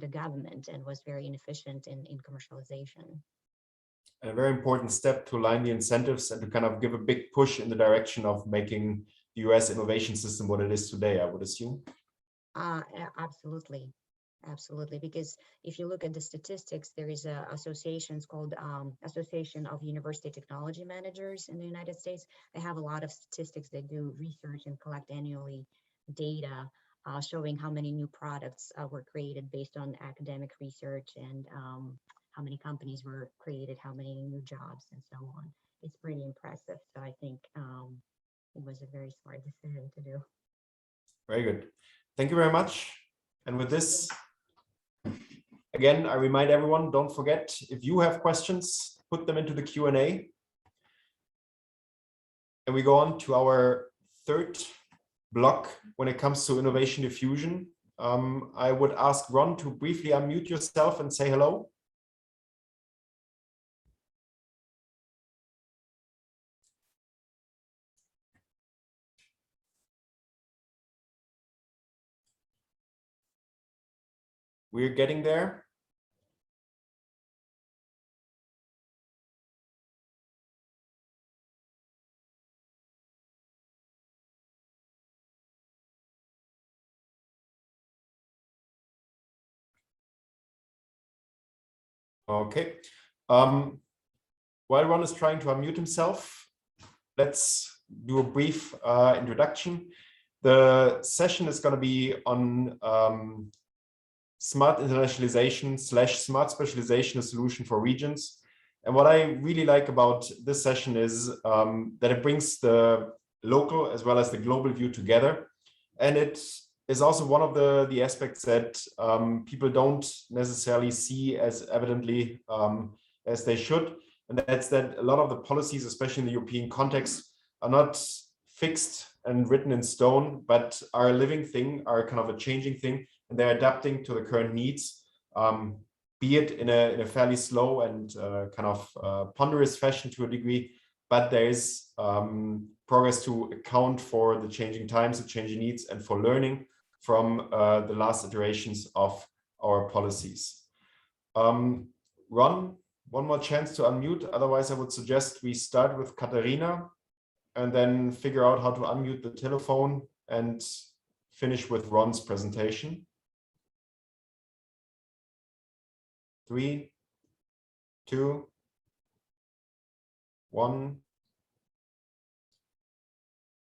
government and was very inefficient in commercialization. A very important step to align the incentives and to kind of give a big push in the direction of making the US innovation system what it is today, I would assume. Absolutely. Absolutely, because if you look at the statistics, there is a association called Association of University Technology Managers in the United States. They have a lot of statistics. They do research and collect annually data showing how many new products were created based on academic research and how many companies were created, how many new jobs, and so on. It's pretty impressive. So I think it was a very smart decision to do. Very good. Thank you very much. And with this, again, I remind everyone, don't forget, if you have questions, put them into the Q&A. And we go on to our third block when it comes to innovation diffusion. I would ask Ron to briefly unmute yourself and say hello. We're getting there. Okay. While Ron is trying to unmute himself, let's do a brief introduction. The session is going to be on smart internationalization / smart specialization, a solution for regions. And what I really like about this session is that it brings the local as well as the global view together. And it is also one of the aspects that people don't necessarily see as evidently as they should. And that's that a lot of the policies, especially in the European context, are not fixed and written in stone, but are a living thing, are kind of a changing thing, and they're adapting to the current needs, be it in a fairly slow and kind of ponderous fashion to a degree, but there is progress to account for the changing times, the changing needs, and for learning from the last iterations of our policies. Ron, one more chance to unmute. Otherwise, I would suggest we start with Katarina and then figure out how to unmute the telephone and finish with Ron's presentation. 3, 2, 1.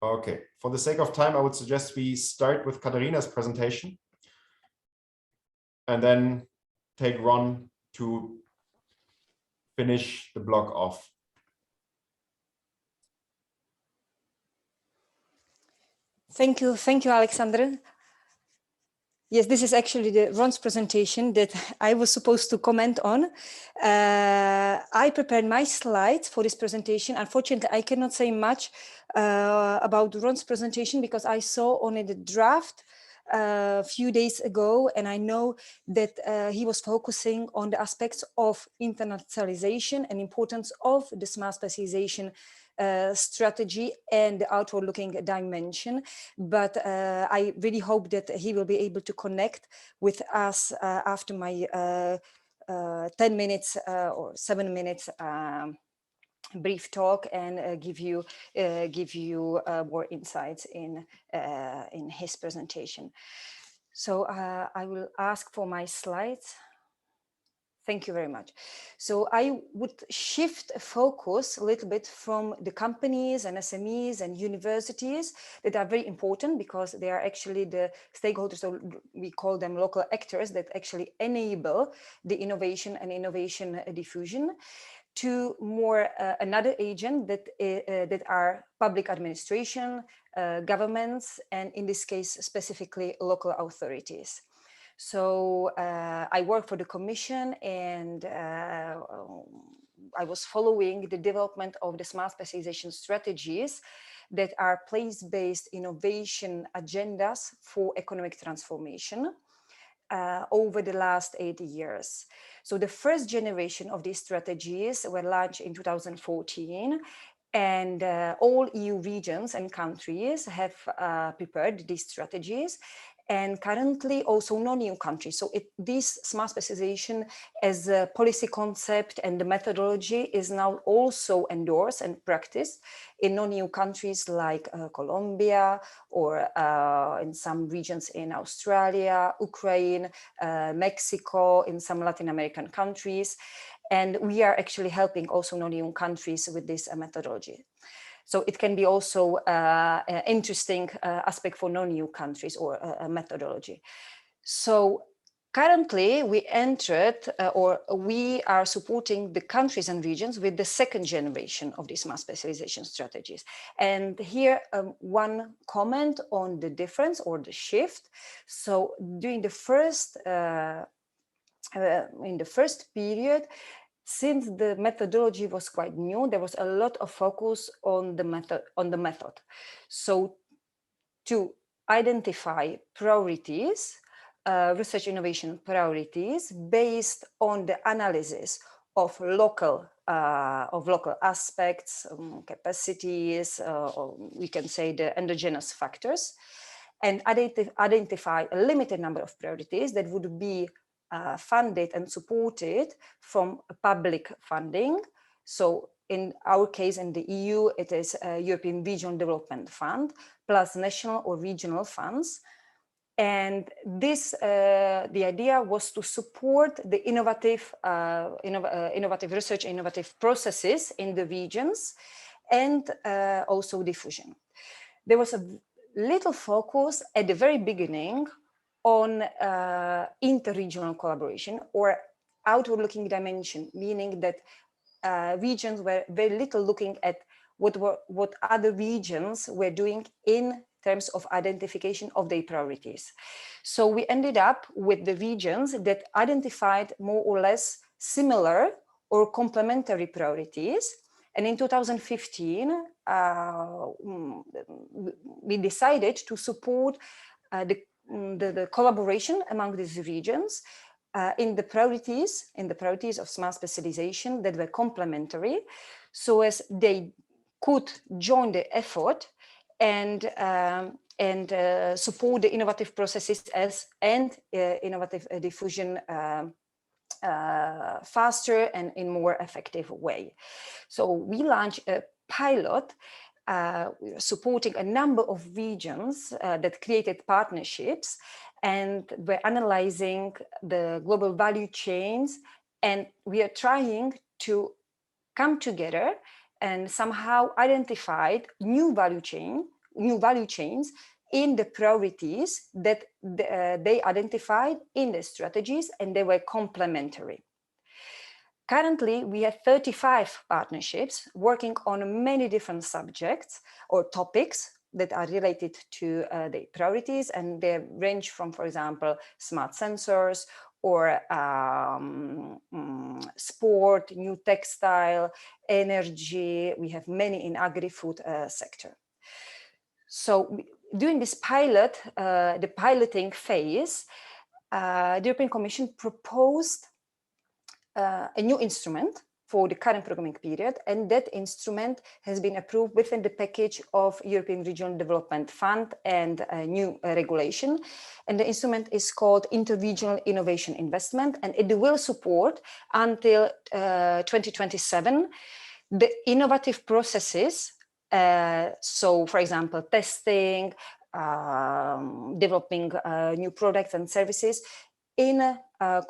Okay, for the sake of time, I would suggest we start with Katarina's presentation and then take Ron to finish the block off. Thank you, Alexander. Yes, this is actually Ron's presentation that I was supposed to comment on. I prepared my slides for this presentation. Unfortunately, I cannot say much about Ron's presentation because I saw only the draft a few days ago, and I know that he was focusing on the aspects of internationalization and importance of the smart specialization strategy and the outward-looking dimension, but I really hope that he will be able to connect with us after my 10 minutes or 7 minutes brief talk and give you more insights in his presentation. So I will ask for my slides. Thank you very much. So I would shift focus a little bit from the companies and SMEs and universities that are very important because they are actually the stakeholders, so we call them local actors that actually enable the innovation and innovation diffusion, to more another agent that are public administration, governments, and in this case, specifically local authorities. So I work for the Commission, and I was following the development of the smart specialization strategies that are place-based innovation agendas for economic transformation over the last 80 years. So the first generation of these strategies were launched in 2014. And all EU regions and countries have prepared these strategies. and currently also non-EU countries. So this smart specialization as a policy concept and the methodology is now also endorsed and practiced in non-EU countries like Colombia, or in some regions in Australia, Ukraine, Mexico, in some Latin American countries. And we are actually helping also non-EU countries with this methodology. So it can be also an interesting aspect for non-EU countries, or a methodology. So currently we entered, or we are supporting the countries and regions with the second generation of these smart specialization strategies. And here one comment on the difference or the shift. So during the first, in the first period, since the methodology was quite new, there was a lot of focus on the method. So to identify priorities, research innovation priorities based on the analysis of local aspects, capacities, or we can say the endogenous factors, and identify a limited number of priorities that would be funded and supported from public funding. So in our case, in the EU, it is a European Regional Development Fund plus national or regional funds. And this, the idea was to support the innovative research, innovative processes in the regions, and also diffusion. There was a little focus at the very beginning on interregional collaboration or outward-looking dimension, meaning that regions were very little looking at what other regions were doing in terms of identification of their priorities. So we ended up with the regions that identified more or less similar or complementary priorities. And in 2015, we decided to support the collaboration among these regions in the priorities of smart specialization that were complementary, so as they could join the effort and support the innovative processes and innovative diffusion faster and in more effective way. So we launched a pilot supporting a number of regions that created partnerships, and we're analyzing the global value chains, and we are trying to come together and somehow identify new value chains in the priorities that they identified in the strategies, and they were complementary. Currently, we have 35 partnerships working on many different subjects or topics that are related to the priorities, and they range from, for example, smart sensors or sport, new textile, energy. We have many in agri-food sector. So during this pilot, the piloting phase, the European Commission proposed a new instrument for the current programming period, and that instrument has been approved within the package of European Regional Development Fund and a new regulation. And the instrument is called Interregional Innovation Investment, and it will support until 2027 the innovative processes. So, for example, testing, developing new products and services in a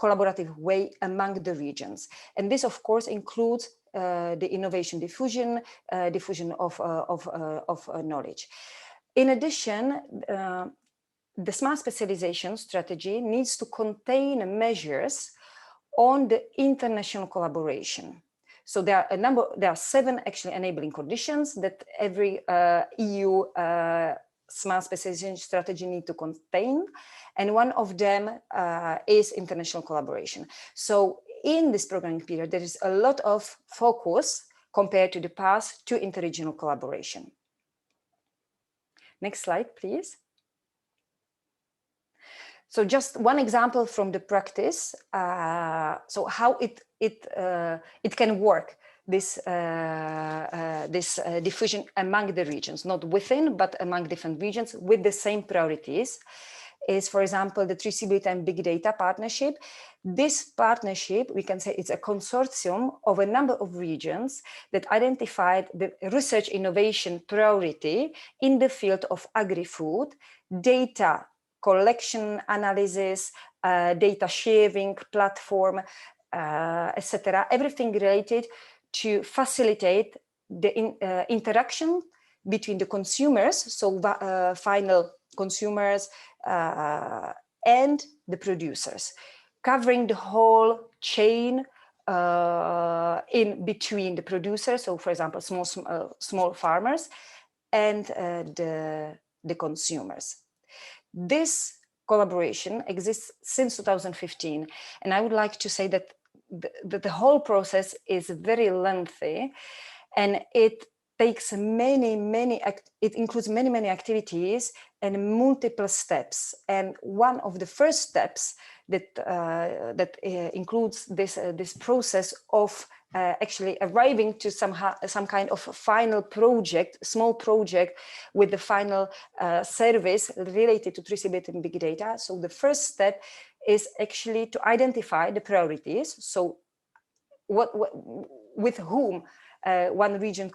collaborative way among the regions. And this, of course, includes the innovation diffusion, diffusion of knowledge. In addition, the smart specialization strategy needs to contain measures on the international collaboration. So there are 7 actually enabling conditions that every EU smart specialization strategy need to contain, and one of them is international collaboration. So in this programming period, there is a lot of focus compared to the past to interregional collaboration. Next slide, please. So just one example from the practice, so how it can work, this diffusion among the regions, not within, but among different regions with the same priorities. is, for example, the Traceability and Big Data Partnership. This partnership, we can say it's a consortium of a number of regions that identified the research innovation priority in the field of agri-food, data collection, analysis, data sharing platform, etc. Everything related to facilitate the interaction between the consumers, so final consumers and the producers, covering the whole chain in between the producers, so for example, small farmers, and the consumers. This collaboration exists since 2015, and I would like to say that the whole process is very lengthy, and it takes it includes many activities and multiple steps. And one of the first steps that includes this process of actually arriving to some kind of final project, small project with the final service related to traceability and big data. So the first step is actually to identify the priorities. So with whom one region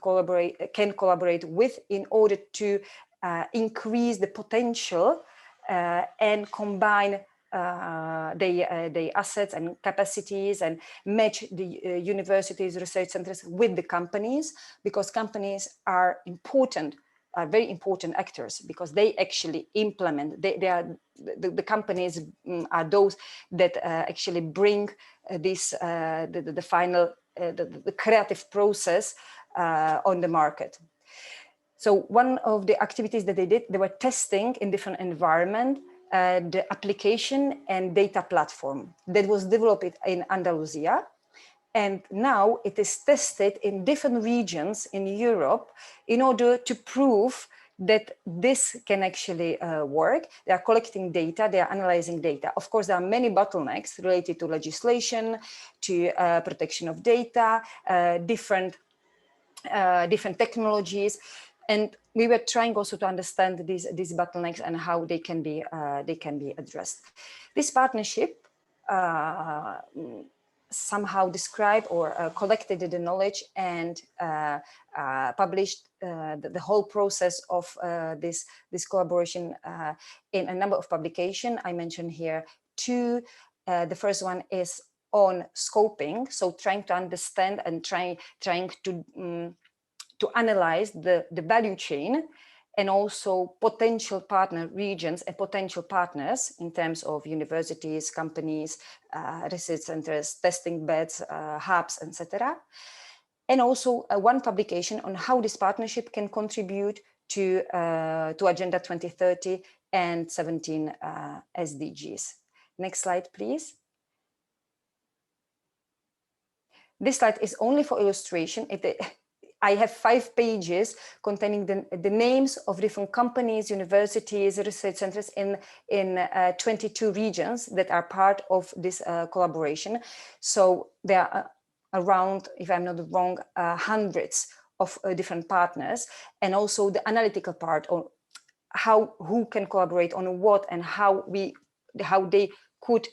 can collaborate with in order to increase the potential and combine the assets and capacities and match the universities, research centers with the companies, because companies are very important actors, because they actually implement, the companies are those that actually bring this the final the creative process on the market. So one of the activities that they did, they were testing in different environments the application and data platform that was developed in Andalusia. And now it is tested in different regions in Europe in order to prove that this can actually work. They are collecting data, they are analyzing data. Of course, there are many bottlenecks related to legislation, to protection of data, different technologies. And we were trying also to understand these bottlenecks and how they can be addressed. This partnership somehow described or collected the knowledge and published the whole process of this collaboration in a number of publications. I mentioned here two. The first one is on scoping, so trying to understand and trying to analyze the value chain, and also potential partner regions and potential partners in terms of universities, companies, research centers, testing beds, hubs, etc. And also one publication on how this partnership can contribute to Agenda 2030 and 17 SDGs. Next slide, please. This slide is only for illustration. I have 5 pages containing the names of different companies, universities, research centers in 22 regions that are part of this collaboration. So there are around, if I'm not wrong, hundreds of different partners, and also the analytical part on who can collaborate on what and how they could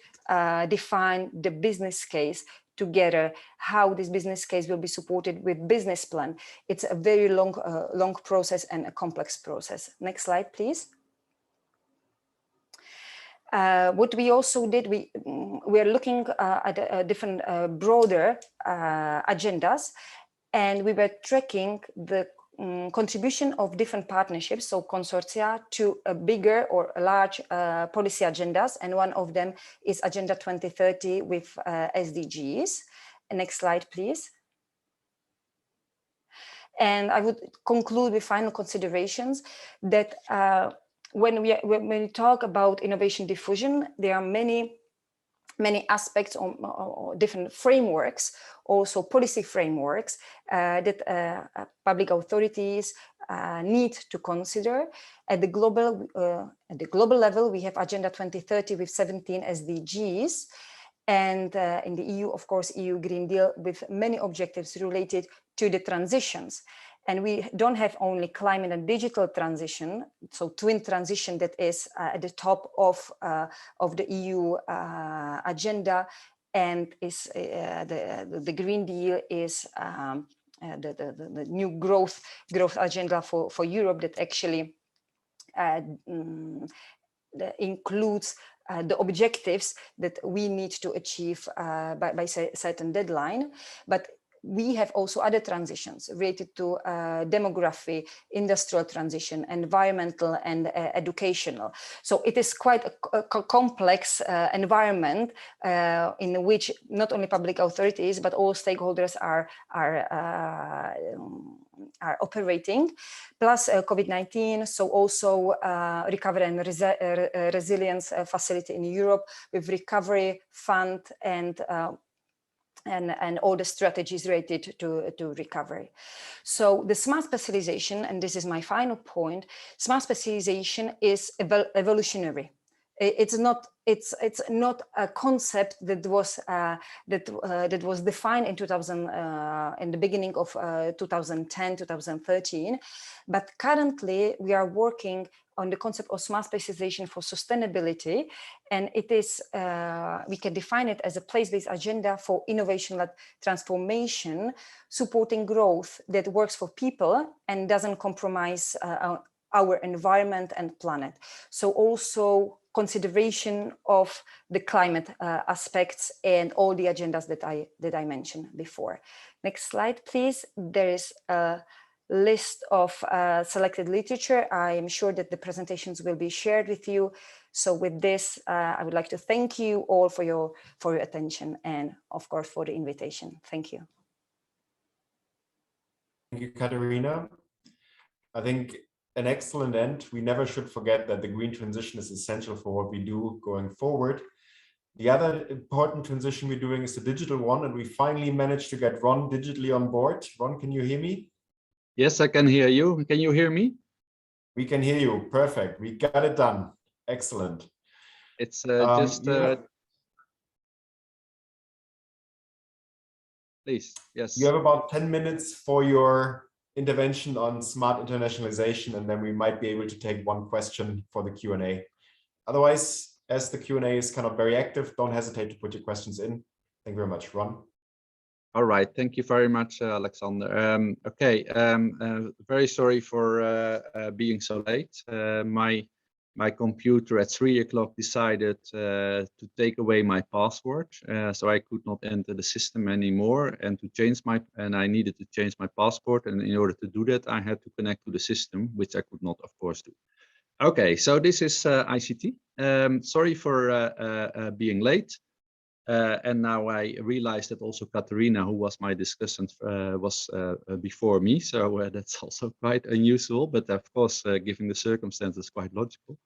define the business case together, how this business case will be supported with business plan. It's a very long process and a complex process. Next slide, please. What we also did, we are looking at different broader agendas, and we were tracking the contribution of different partnerships, so consortia, to a bigger or a large policy agendas, and one of them is Agenda 2030 with SDGs. Next slide, please. And I would conclude with final considerations that when we talk about innovation diffusion, there are many aspects or different frameworks, also policy frameworks that public authorities need to consider. At the global level, we have Agenda 2030 with 17 SDGs, and in the EU, of course, EU Green Deal with many objectives related to the transitions. And we don't have only climate and digital transition, so twin transition that is at the top of the EU agenda, and is the Green Deal is the new growth agenda for Europe that actually includes the objectives that we need to achieve by certain deadline. But we have also other transitions related to demography, industrial transition, environmental, and educational. So it is quite a complex environment in which not only public authorities, but all stakeholders are operating, plus COVID-19. So also recovery and resilience facility in Europe with recovery fund and all the strategies related to recovery. So the smart specialization, and this is my final point, smart specialization is evolutionary. It's not a concept that was defined in in the beginning of 2010, 2013, but currently we are working on the concept of smart specialization for sustainability, and it is we can define it as a place-based agenda for innovation-led transformation, supporting growth that works for people and doesn't compromise our environment and planet. So also consideration of the climate aspects and all the agendas that I mentioned before. Next slide, please. There is a list of selected literature. I am sure that the presentations will be shared with you. So with this, I would like to thank you all for your attention and of course for the invitation. Thank you. Thank you, Katerina. I think an excellent end. We never should forget that the green transition is essential for what we do going forward. The other important transition we're doing is the digital one, and we finally managed to get Ron digitally on board. Ron, can you hear me? Yes, I can hear you. Can you hear me? We can hear you. Perfect. We got it done. Excellent. It's please, yes. You have about 10 minutes for your intervention on smart internationalization, and then we might be able to take one question for the Q&A. Otherwise, as the Q&A is kind of very active, don't hesitate to put your questions in. Thank you very much, Ron. All right, thank you very much, Alexander. Okay, very sorry for being so late. My computer at 3 o'clock decided to take away my password, so I could not enter the system anymore, and I needed to change my passport, and in order to do that, I had to connect to the system, which I could not, of course, do. Okay, so this is ICT. Sorry for being late. And now I realized that also Katerina, who was my discussant, was before me, so that's also quite unusual, but of course, given the circumstances, quite logical.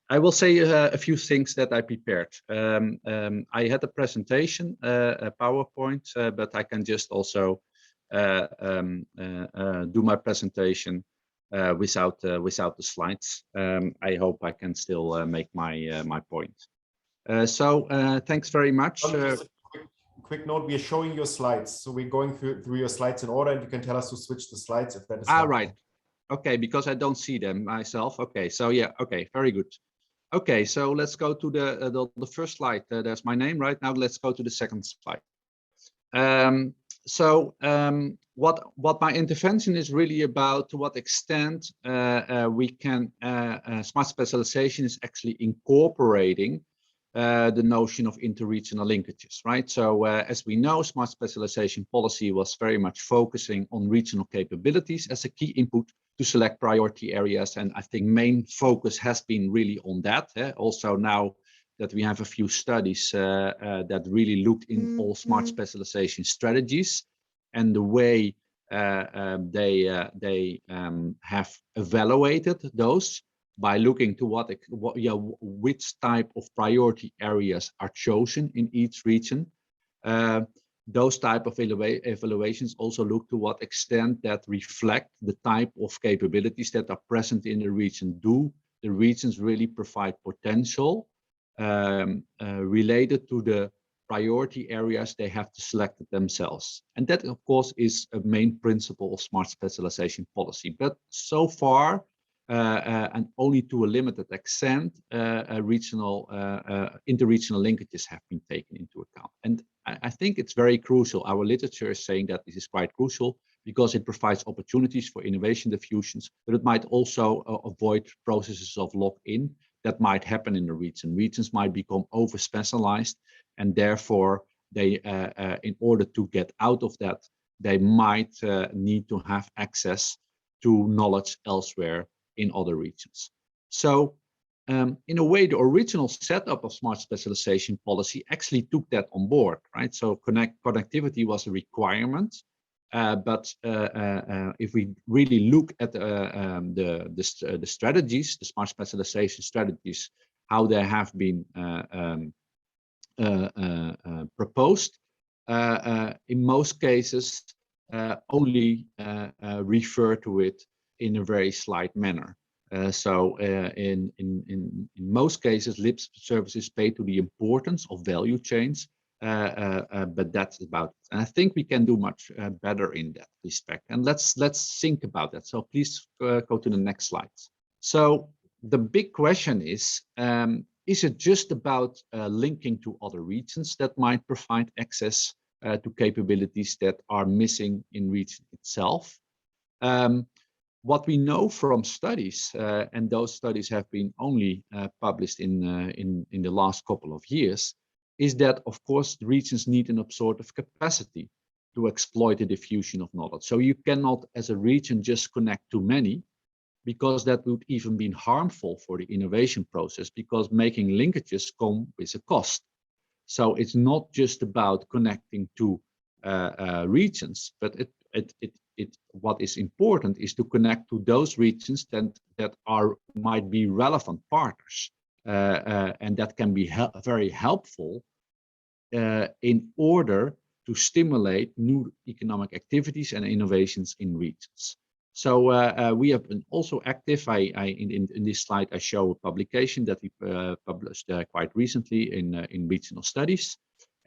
I will say a few things that I prepared. I had a presentation, a PowerPoint, but I can just also do my presentation without the slides. I hope I can still make my point. So thanks very much. Just a quick note, we are showing your slides. So we're going through your slides in order, and you can tell us to switch the slides if that is helpful. Right. Okay, because I don't see them myself. Okay, so yeah, okay, very good. Okay, so let's go to the first slide. There's my name right now. Let's go to the second slide. What my intervention is really about, to what extent we can, smart specialization is actually incorporating the notion of interregional linkages, right? So as we know, smart specialization policy was very much focusing on regional capabilities as a key input to select priority areas. And I think main focus has been really on that. Also now that we have a few studies that really looked in all smart specialization strategies and the way they have evaluated those by looking to which type of priority areas are chosen in each region. Those type of evaluations also look to what extent that reflect the type of capabilities that are present in the region. Do the regions really provide potential related to the priority areas, they have to select it themselves. And that, of course, is a main principle of smart specialization policy. But so far, and only to a limited extent, interregional linkages have been taken into account. And I think it's very crucial. Our literature is saying that this is quite crucial because it provides opportunities for innovation diffusions, but it might also avoid processes of lock-in that might happen in the region. Regions might become over-specialized, and therefore they, in order to get out of that, they might need to have access to knowledge elsewhere in other regions. So in a way, the original setup of smart specialization policy actually took that on board, right? So connectivity was a requirement, but if we really look at the strategies, the smart specialization strategies, how they have been proposed, in most cases only refer to it in a very slight manner. So in most cases, lip service is paid to the importance of value chains, but that's about it. And I think we can do much better in that respect. And let's think about that. So please go to the next slide. So the big question is it just about linking to other regions that might provide access to capabilities that are missing in region itself? What we know from studies, and those studies have been only published in the last couple of years, is that, of course, the regions need an absorptive capacity to exploit the diffusion of knowledge. So you cannot, as a region, just connect too many, because that would even be harmful for the innovation process, because making linkages come with a cost. So it's not just about connecting to regions, but what is important is to connect to those regions that might be relevant partners, and that can be very helpful in order to stimulate new economic activities and innovations in regions. So we have been also active. In this slide, I show a publication that we published quite recently in regional studies.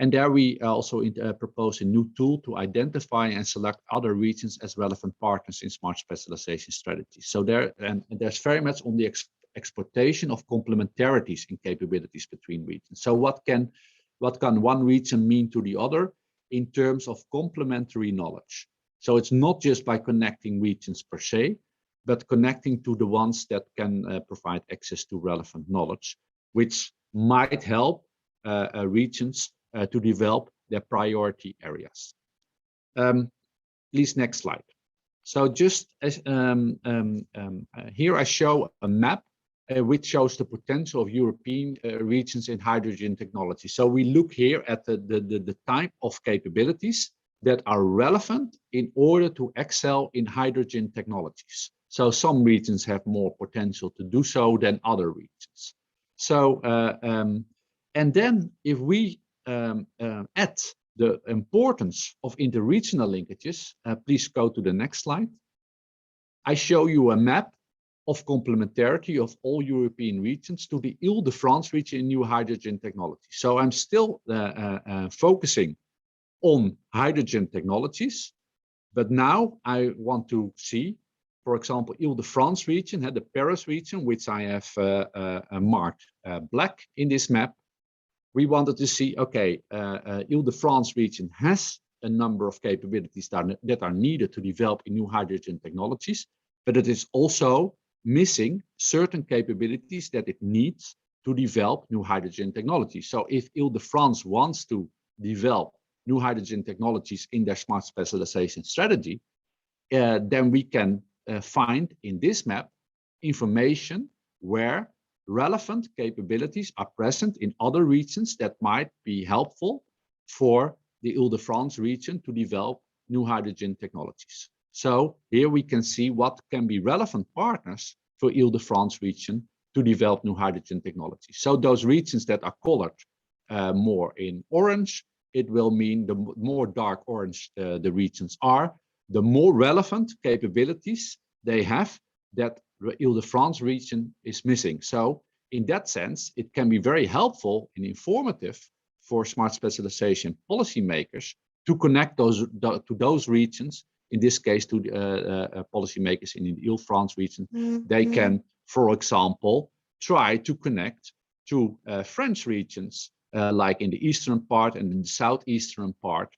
And there we also propose a new tool to identify and select other regions as relevant partners in smart specialization strategies. So there's very much on the exploitation of complementarities in capabilities between regions. So what can one region mean to the other in terms of complementary knowledge? So it's not just by connecting regions per se, but connecting to the ones that can provide access to relevant knowledge, which might help regions to develop their priority areas. Please, next slide. So just as here I show a map which shows the potential of European regions in hydrogen technology. So we look here at the type of capabilities that are relevant in order to excel in hydrogen technologies. So some regions have more potential to do so than other regions. So and then if we add the importance of interregional linkages, please go to the next slide. I show you a map of complementarity of all European regions to the Île-de-France region in new hydrogen technology. So I'm still focusing on hydrogen technologies, but now I want to see, for example, Île-de-France region, the Paris region, which I have marked black in this map. We wanted to see, okay, Île-de-France region has a number of capabilities that are needed to develop new hydrogen technologies, but it is also missing certain capabilities that it needs to develop new hydrogen technologies. So if Île-de-France wants to develop new hydrogen technologies in their smart specialization strategy, then we can find in this map information where relevant capabilities are present in other regions that might be helpful for the Île-de-France region to develop new hydrogen technologies. So here we can see what can be relevant partners for Île-de-France region to develop new hydrogen technologies. So those regions that are colored more in orange, it will mean the more dark orange the regions are, the more relevant capabilities they have that the Île-de-France region is missing. So in that sense, it can be very helpful and informative for smart specialization policymakers to connect to those regions. In this case, to policymakers in the Ile-France region. They can, for example, try to connect to French regions, like in the eastern part and in the southeastern part.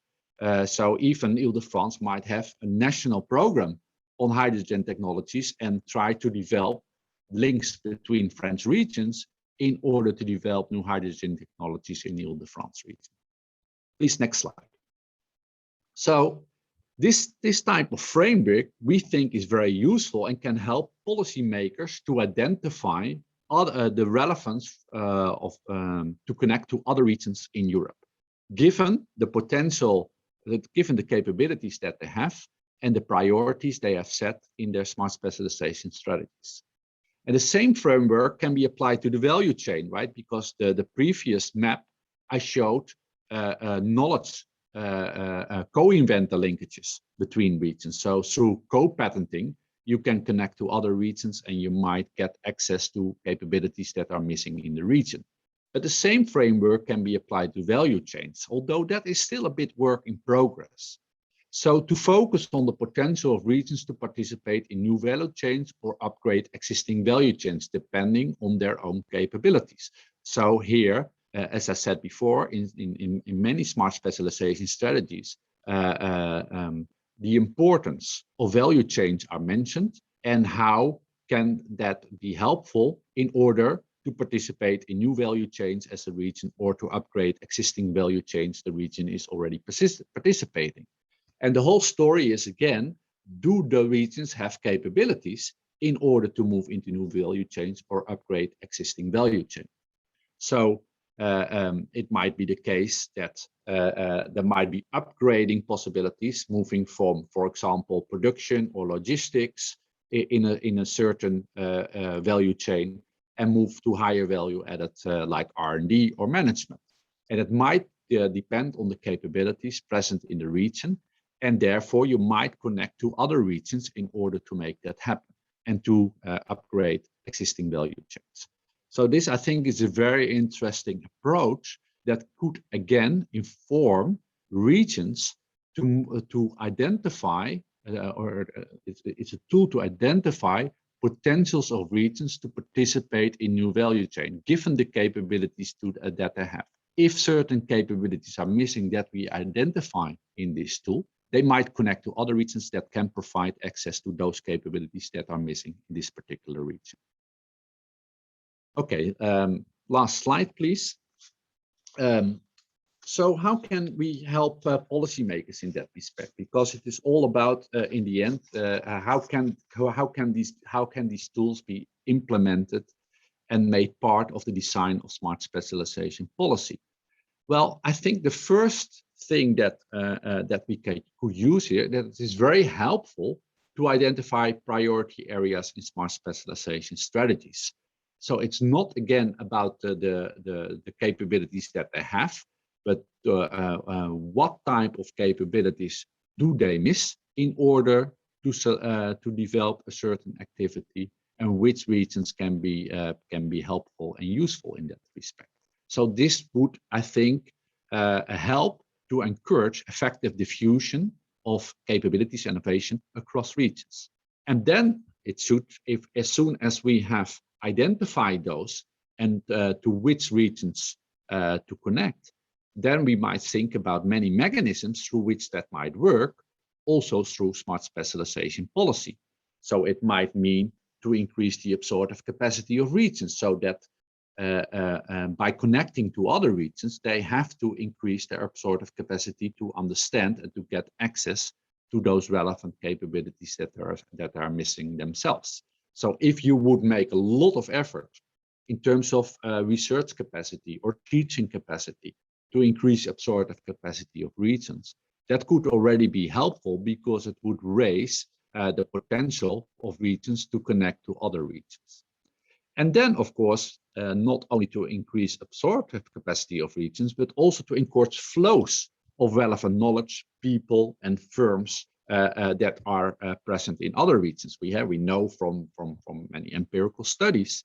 So even Ile-de-France might have a national program on hydrogen technologies and try to develop links between French regions in order to develop new hydrogen technologies in the Ile-de-France region. Please, next slide. So this type of framework we think is very useful and can help policymakers to identify the relevance to connect to other regions in Europe, given the potential, given the capabilities that they have and the priorities they have set in their smart specialization strategies. And the same framework can be applied to the value chain, right? Because the previous map I showed knowledge co-inventor linkages between regions. So through co-patenting, you can connect to other regions and you might get access to capabilities that are missing in the region. But the same framework can be applied to value chains, although that is still a bit work in progress. So to focus on the potential of regions to participate in new value chains or upgrade existing value chains, depending on their own capabilities. So here, as I said before, in many smart specialization strategies, the importance of value chains are mentioned and how can that be helpful in order to participate in new value chains as a region or to upgrade existing value chains the region is already participating. And the whole story is, again, do the regions have capabilities in order to move into new value chains or upgrade existing value chain? So it might be the case that there might be upgrading possibilities moving from, for example, production or logistics in a certain value chain and move to higher value added like R&D or management. And it might depend on the capabilities present in the region. And therefore, you might connect to other regions in order to make that happen and to upgrade existing value chains. So this, I think, is a very interesting approach that could, again, inform regions to identify, it's a tool to identify potentials of regions to participate in new value chain, given the capabilities that they have. If certain capabilities are missing that we identify in this tool, they might connect to other regions that can provide access to those capabilities that are missing in this particular region. Okay, last slide, please. So how can we help policymakers in that respect? Because it is all about, in the end, how can these tools be implemented and made part of the design of smart specialization policy? Well, I think the first thing that we could use here, that it is very helpful to identify priority areas in smart specialization strategies. So it's not, again, about the capabilities that they have, but what type of capabilities do they miss in order to develop a certain activity, and which regions can be helpful and useful in that respect. So this would, I think, help to encourage effective diffusion of capabilities and innovation across regions. And then it should, as soon as we have identified those and to which regions to connect, then we might think about many mechanisms through which that might work, also through smart specialization policy. So it might mean to increase the absorptive capacity of regions, so that by connecting to other regions, they have to increase their absorptive capacity to understand and to get access to those relevant capabilities that are missing themselves. So if you would make a lot of effort in terms of research capacity or teaching capacity to increase absorptive capacity of regions, that could already be helpful because it would raise the potential of regions to connect to other regions. And then, of course, not only to increase absorptive capacity of regions, but also to encourage flows of relevant knowledge, people, and firms that are present in other regions. We know from many empirical studies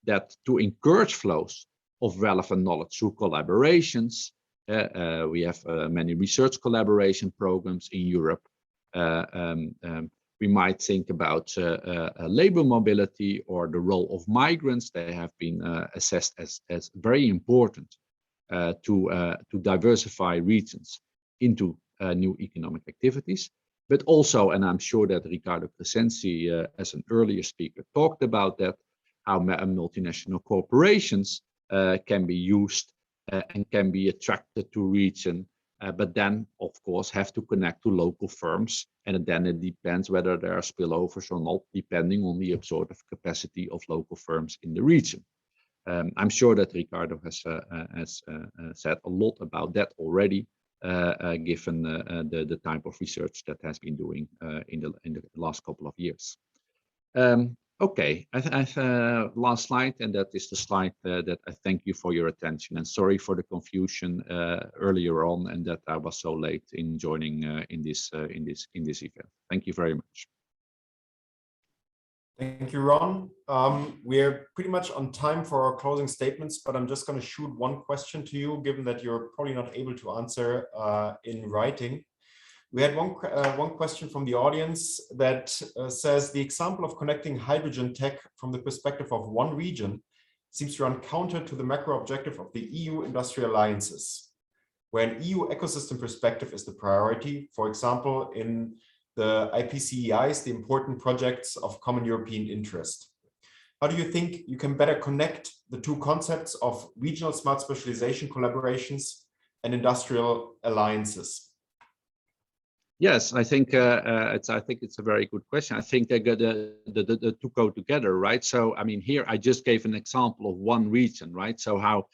that to encourage flows of relevant knowledge through collaborations, We have many research collaboration programs in Europe. We might think about labor mobility or the role of migrants. They have been assessed as very important to diversify regions into new economic activities. But also, and I'm sure that Riccardo Crescenzi, as an earlier speaker, talked about that, how multinational corporations can be used and can be attracted to region, but then, of course, have to connect to local firms. And then it depends whether there are spillovers or not, depending on the absorptive capacity of local firms in the region. I'm sure that Riccardo has said a lot about that already, given the type of research that has been doing in the last couple of years. Okay, last slide, and that is the slide that I thank you for your attention, and sorry for the confusion earlier on, and that I was so late in joining in this event. Thank you very much. Thank you, Ron. We're pretty much on time for our closing statements, but I'm just going to shoot one question to you, given that you're probably not able to answer in writing. We had one question from the audience that says the example of connecting hydrogen tech from the perspective of one region seems to run counter to the macro objective of the EU industrial alliances, where an EU ecosystem perspective is the priority, for example, in the IPCEIs, the important projects of common European interest. How do you think you can better connect the two concepts of regional smart specialization collaborations and industrial alliances? Yes, I think it's a very good question. I think they got the two go together, right? So I mean, here I just gave an example of one region, right? So how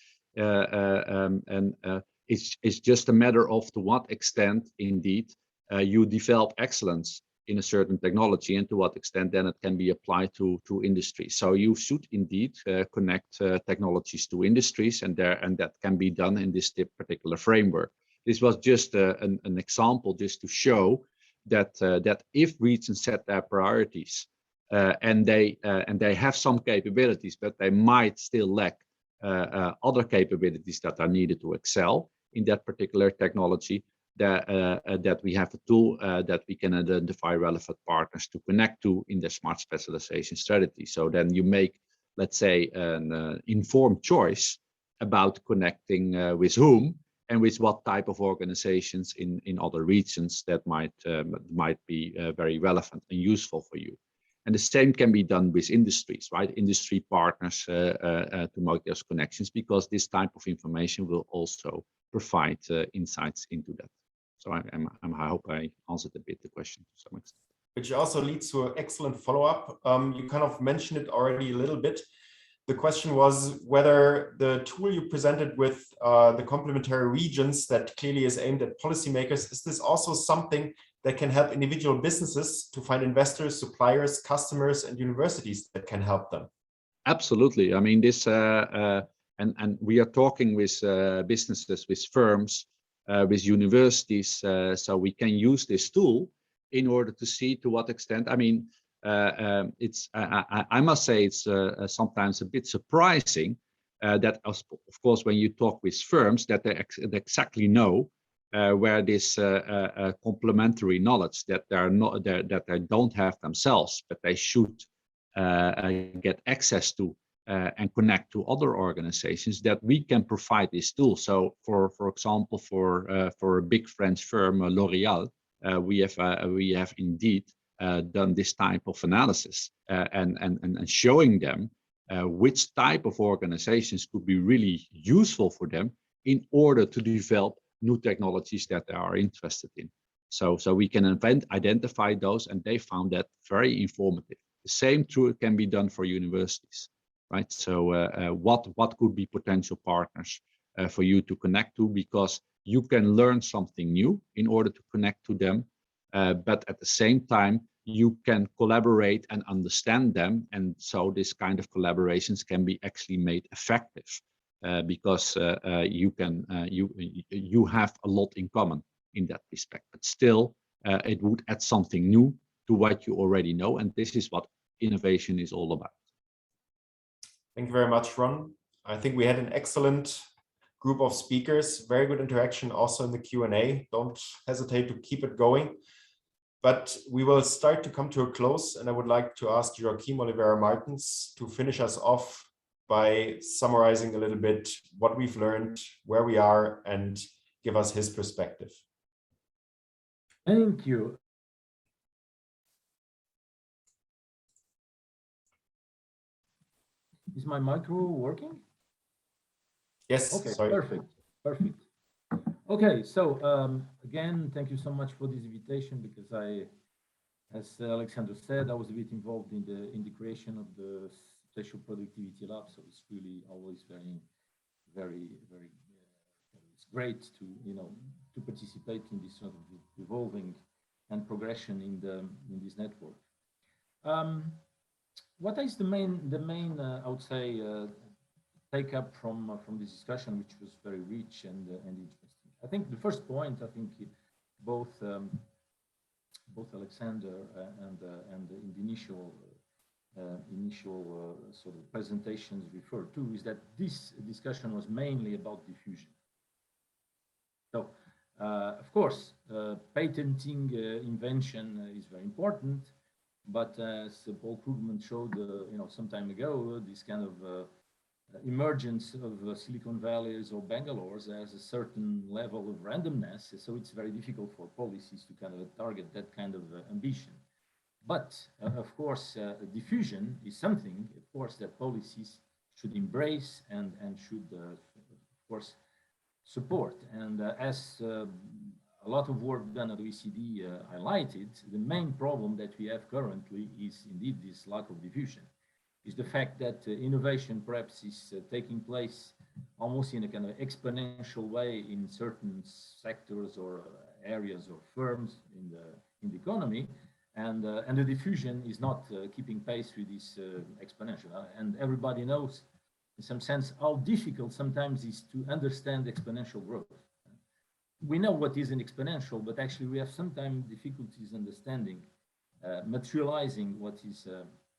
it's just a matter of to what extent indeed you develop excellence in a certain technology, and to what extent then it can be applied to industry. So you should indeed connect technologies to industries, and that can be done in this particular framework. This was just an example, just to show that that if regions set their priorities and they have some capabilities, but they might still lack other capabilities that are needed to excel in that particular technology, that we have a tool that we can identify relevant partners to connect to in their smart specialization strategy. So then you make, let's say, an informed choice about connecting with whom and with what type of organizations in other regions that might be very relevant and useful for you. And the same can be done with industries, right? Industry partners to make those connections, because this type of information will also provide insights into that. So I hope I answered a bit the question to some extent. Which also leads to an excellent follow-up. You kind of mentioned it already a little bit. The question was whether the tool you presented with the complementary regions that clearly is aimed at policymakers, is this also something that can help individual businesses to find investors, suppliers, customers, and universities that can help them? Absolutely. I mean, this and we are talking with businesses, with firms, with universities, so we can use this tool in order to see to what extent. I mean, I must say it's sometimes a bit surprising that, of course, when you talk with firms, that they exactly know where this complementary knowledge that they don't have themselves, but they should get access to and connect to other organizations, that we can provide this tool. So, for example, for a big French firm, L'Oréal, we have indeed done this type of analysis and showing them which type of organizations could be really useful for them in order to develop new technologies that they are interested in. So we can identify those, and they found that very informative. The same tool can be done for universities, right? So what could be potential partners for you to connect to, because you can learn something new in order to connect to them. But at the same time, you can collaborate and understand them, and so this kind of collaborations can be actually made effective because you have a lot in common in that respect. But still, it would add something new to what you already know, and this is what innovation is all about. Thank you very much, Ron. I think we had an excellent group of speakers. Very good interaction also in the Q&A. Don't hesitate to keep it going. But we will start to come to a close, and I would like to ask Joachim Oliveira Martins to finish us off by summarizing a little bit what we've learned, where we are, and give us his perspective. Thank you. Is my micro working? Yes. Okay, sorry. Perfect. Okay, so again, thank you so much for this invitation, because as Alexander said, I was a bit involved in the creation of the Spatial Productivity Lab, so it's really always very it's great to to participate in this sort of evolving and progression in this network. What is the main I would say take up from this discussion, which was very rich and interesting. I think the first point, I think both Alexander and in the initial sort of presentations referred to, is that this discussion was mainly about diffusion. So, of course, patenting invention is very important, but as Paul Krugman showed, some time ago, this kind of emergence of Silicon Valleys or Bangalores has a certain level of randomness, so it's very difficult for policies to kind of target that kind of ambition. But of course, diffusion is something, of course, that policies should embrace and should, of course, support. And as a lot of work done at OECD highlighted, the main problem that we have currently is indeed this lack of diffusion. Is the fact that innovation perhaps is taking place almost in a kind of exponential way in certain sectors or areas or firms in the economy, and the diffusion is not keeping pace with this exponential. And everybody knows, in some sense, how difficult sometimes is to understand exponential growth. We know what is an exponential, but actually we have sometimes difficulties understanding, materializing what is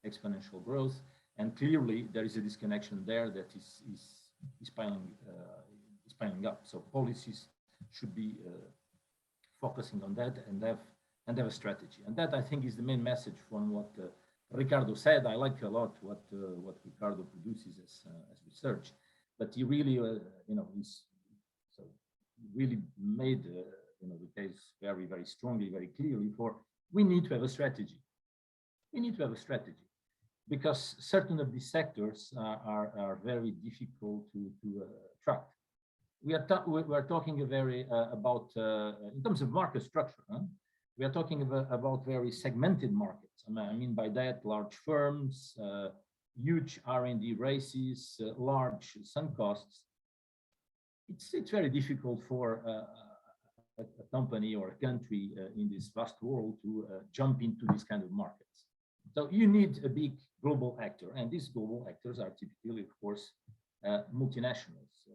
exponential growth. And clearly there is a disconnection there that is piling up. So policies should be focusing on that and have a strategy. And that, I think, is the main message from what Ricardo said. I like a lot what Ricardo produces as research, but he really really made the case very strongly, very clearly for we need to have a strategy. We need to have a strategy, because certain of these sectors are very difficult to track. We are talking about in terms of market structure. We are talking about very segmented markets. I mean by that, large firms, huge R&D races, large sunk costs. It's very difficult for a company or a country in this vast world to jump into these kind of markets. So you need a big global actor, and these global actors are typically, of course, multinationals.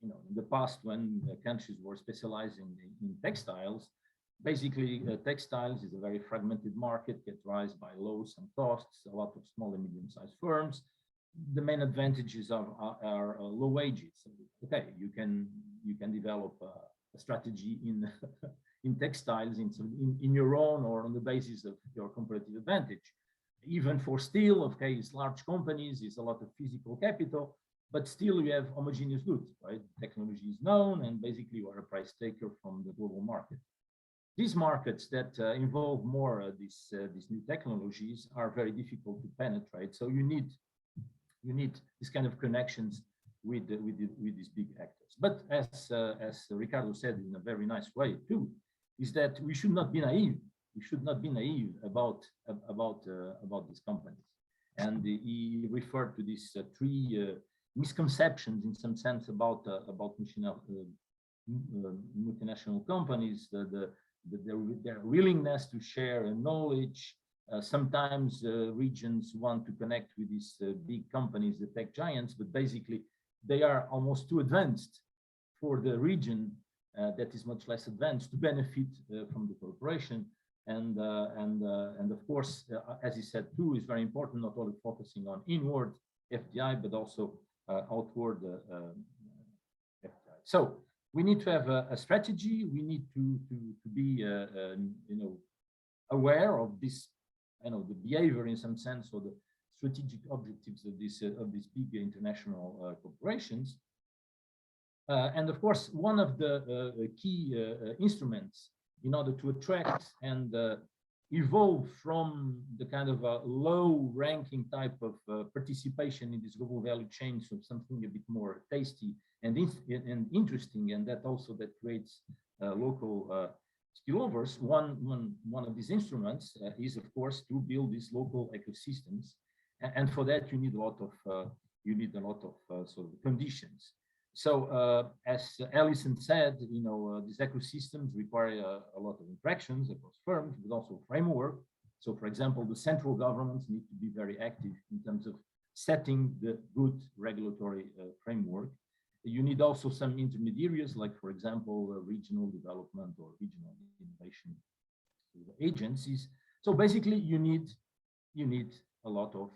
In the past, when countries were specializing in textiles, basically textiles is a very fragmented market, characterized by low sunk costs, a lot of small and medium-sized firms. The main advantages are low wages. Okay, you can develop a strategy in textiles in your own or on the basis of your comparative advantage. Even for steel, okay, it's large companies, it's a lot of physical capital, but still you have homogeneous goods, right? Technology is known, and basically you are a price taker from the global market. These markets that involve more these new technologies are very difficult to penetrate. So you need this kind of connections with these big actors. But as Ricardo said in a very nice way too, is that we should not be naive. We should not be naive about these companies. And he referred to these three misconceptions, in some sense, about multinational companies, their willingness to share knowledge. Sometimes regions want to connect with these big companies, the tech giants, but basically they are almost too advanced for the region that is much less advanced to benefit from the cooperation. And of course, as he said too, is very important, not only focusing on inward FDI, but also outward So we need to have a strategy. We need to be aware of this, the behavior in some sense, or the strategic objectives of these big international corporations. And of course, one of the key instruments in order to attract and evolve from the kind of a low-ranking type of participation in this global value chain to something a bit more tasty and interesting, and that creates local spillovers. One of these instruments is, of course, to build these local ecosystems, and for that you need a lot of sort of conditions. So as Alison said, these ecosystems require a lot of interactions across firms, but also framework. So for example, the central governments need to be very active in terms of setting the good regulatory framework. You need also some intermediaries, like for example, regional development or regional innovation agencies. So basically you need a lot of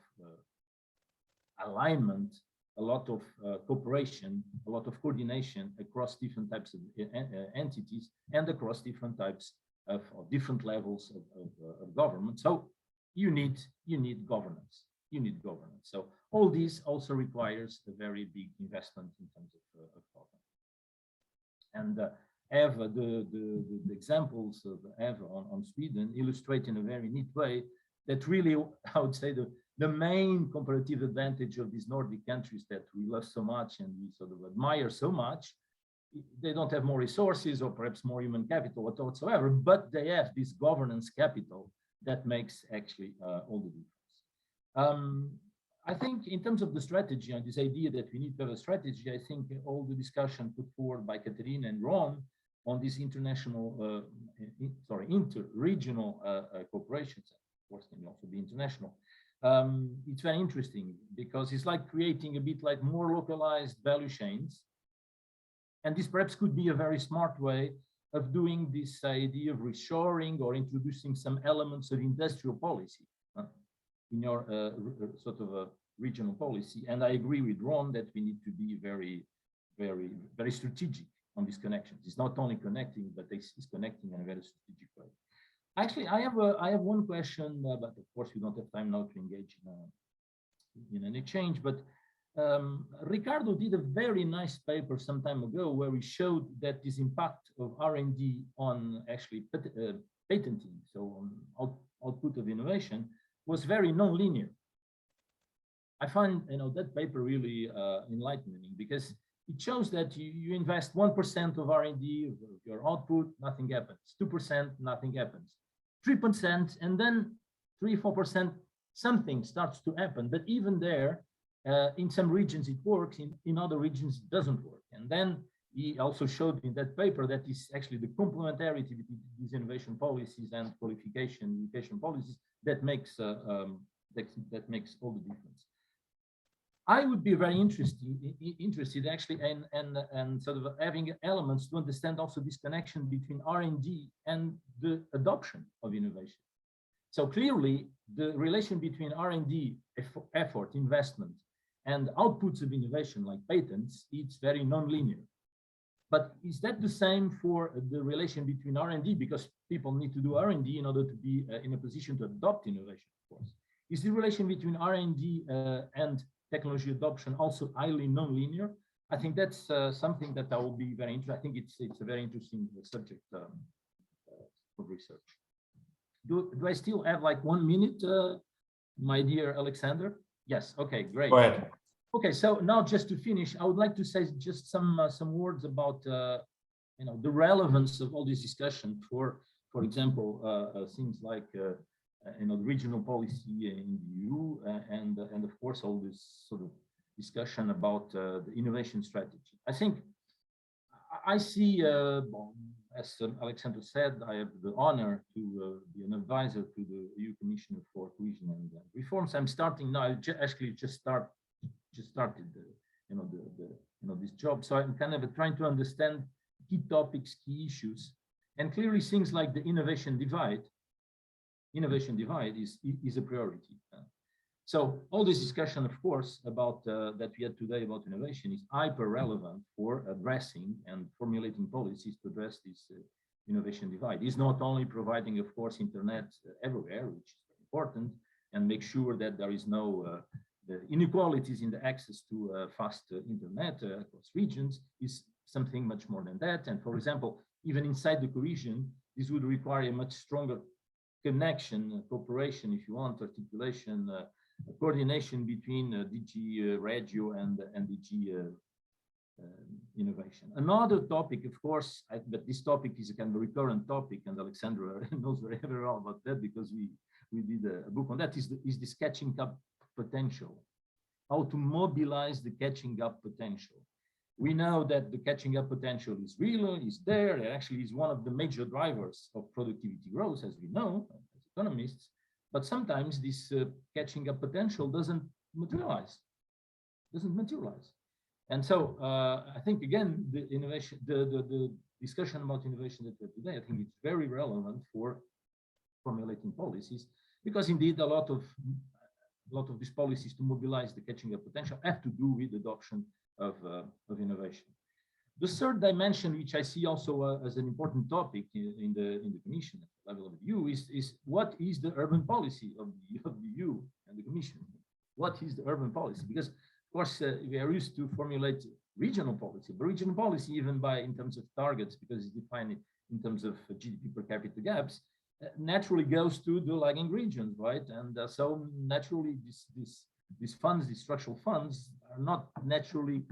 alignment, a lot of cooperation, a lot of coordination across different types of entities and across different types of different levels of government. So you need governance. You need governance. So all this also requires a very big investment in terms of governance. And Eva, the examples of Eva on Sweden illustrate in a very neat way that really, I would say, the main comparative advantage of these Nordic countries that we love so much and we sort of admire so much, they don't have more resources or perhaps more human capital whatsoever, but they have this governance capital that makes actually all the difference. I think in terms of the strategy and this idea that we need to have a strategy, I think all the discussion put forward by Katerina and Ron on these international, inter-regional corporations, of course, can also be international. It's very interesting because it's like creating a bit like more localized value chains. And this perhaps could be a very smart way of doing this idea of reshoring or introducing some elements of industrial policy in your sort of a regional policy. And I agree with Ron that we need to be very, very, very strategic on these connections. It's not only connecting, but it's connecting in a very strategic way. Actually, I have one question, but of course we don't have time now to engage in an exchange. But Ricardo did a very nice paper some time ago where he showed that this impact of R&D on actually patenting, so on output of innovation, was very non-linear. I find that paper really enlightening because it shows that you invest 1% of R&D of your output, nothing happens. 2%, nothing happens. 3%, and then 3-4%, something starts to happen. But even there, in some regions it works, in other regions it doesn't work. And then he also showed in that paper that is actually the complementarity between these innovation policies and qualification education policies that makes all the difference. I would be very interested actually and sort of having elements to understand also this connection between R&D and the adoption of innovation. So clearly the relation between R&D effort, investment, and outputs of innovation like patents, it's very non-linear. But is that the same for the relation between R&D? Because people need to do R&D in order to be in a position to adopt innovation, of course. Is the relation between R&D and technology adoption also highly non-linear? I think that's something that I will be very interested. I think it's a very interesting subject of research. Do I still have like 1 minute, my dear Alexander? Yes. Okay. Great. Go ahead. Okay. So now, just to finish, I would like to say just some words about the relevance of all this discussion for example, things like the regional policy in the EU, and of course all this sort of discussion about the innovation strategy. I think I see, as Alexander said, I have the honor to be an advisor to the EU Commissioner for Cohesion and Reforms. I'm starting now. I actually just started this job, so I'm kind of trying to understand key topics, key issues, and clearly things like the innovation divide is a priority. So all this discussion, of course, about that we had today about innovation is hyper relevant for addressing and formulating policies to address this innovation divide. It's not only providing, of course, internet everywhere, which is important, and make sure that there is no the inequalities in the access to fast internet across regions, is something much more than that. And for example, even inside the cohesion, this would require a much stronger connection, cooperation, if you want, articulation, coordination between DG Regio and DG Innovation. Another topic, of course, but this topic is a kind of recurrent topic, and Alexandra knows very well about that because we did a book on that, is this catching up potential, how to mobilize the catching up potential. We know that the catching up potential is real, is there, it actually is one of the major drivers of productivity growth, as we know, as economists, but sometimes this catching up potential doesn't materialize. And so I think, again, the innovation, the discussion about innovation that we have today, I think it's very relevant for formulating policies, because indeed a lot of these policies to mobilize the catching up potential have to do with adoption of innovation. The third dimension, which I see also as an important topic in the Commission level of the EU, is what is the urban policy of the EU and the Commission? What is the urban policy? Because of course we are used to formulate regional policy, but regional policy, even in terms of targets, because it's defined in terms of GDP per capita gaps, naturally goes to the lagging regions, right? And so naturally these funds, these structural funds, are not naturally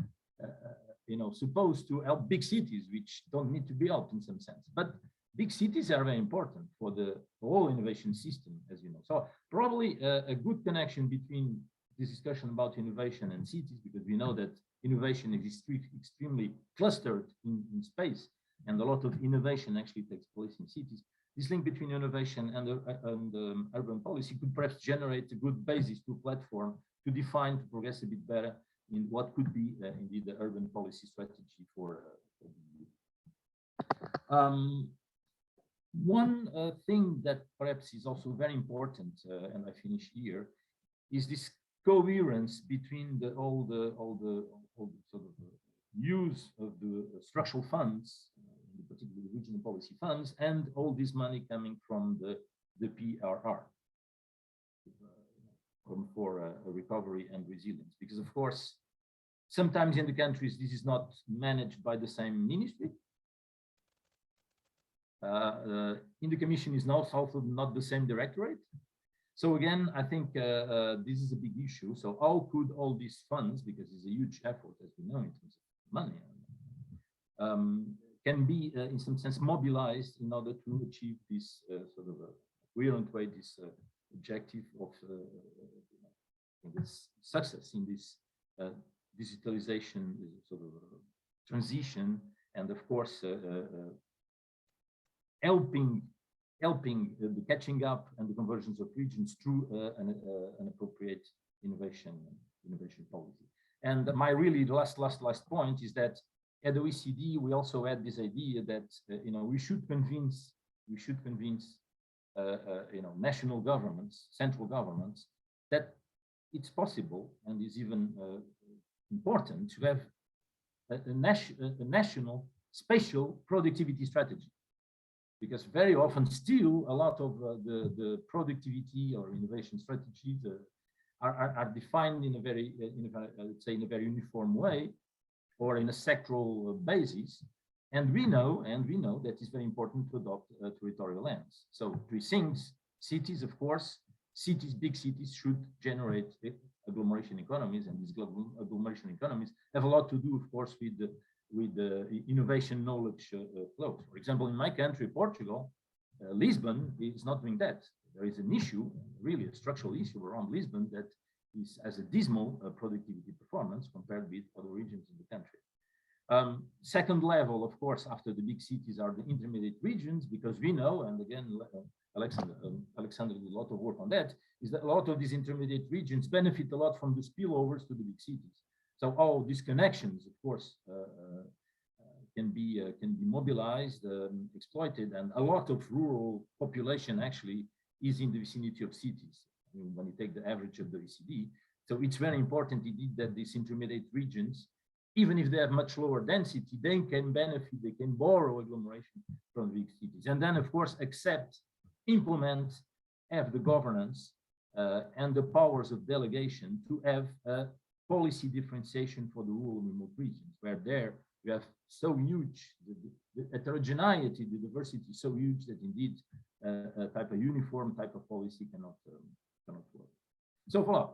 supposed to help big cities, which don't need to be helped in some sense. But big cities are very important for the whole innovation system, as you know. So probably a good connection between this discussion about innovation and cities, because we know that innovation is extremely clustered in space, and a lot of innovation actually takes place in cities. This link between innovation and urban policy could perhaps generate a good basis to platform to define, to progress a bit better in what could be indeed the urban policy strategy for the EU. One thing that perhaps is also very important, and I finish here, is this coherence between all the sort of use of the structural funds, particularly the regional policy funds, and all this money coming from the PRR, for recovery and resilience. Because of course, sometimes in the countries, this is not managed by the same ministry. In the Commission is also not the same directorate. So again, I think this is a big issue. So how could all these funds, because it's a huge effort, as we know, in terms of money, can be in some sense mobilized in order to achieve this sort of coherent way, this objective of this success in this digitalization sort of transition, and of course helping the catching up and the convergence of regions through an appropriate innovation policy. And my really last point is that at the OECD we also had this idea that we should convince national governments, central governments, that it's possible and is even important to have a national spatial productivity strategy. Because very often still a lot of the productivity or innovation strategies are defined in a very, let's say, in a very uniform way, or in a sectoral basis. And we know that it's very important to adopt a territorial lens. So three things: cities, of course, big cities should generate agglomeration economies, and these agglomeration economies have a lot to do, of course, with the innovation knowledge flows. For example, in my country, Portugal, Lisbon is not doing that. There is an issue, really a structural issue around Lisbon that is as a dismal productivity performance compared with other regions in the country. Second level, of course, after the big cities are the intermediate regions, because we know, and again, Alexander did a lot of work on that, is that a lot of these intermediate regions benefit a lot from the spillovers to the big cities. So all these connections, of course, can be mobilized, exploited, and a lot of rural population actually is in the vicinity of cities. when you take the average of the OECD. So it's very important indeed that these intermediate regions, even if they have much lower density, they can benefit, they can borrow agglomeration from big cities. And then, of course, accept, implement, have the governance and the powers of delegation to have a policy differentiation for the rural and remote regions, where there you have so huge, the heterogeneity, the diversity is so huge that indeed a type of uniform type of policy cannot work. So voilà,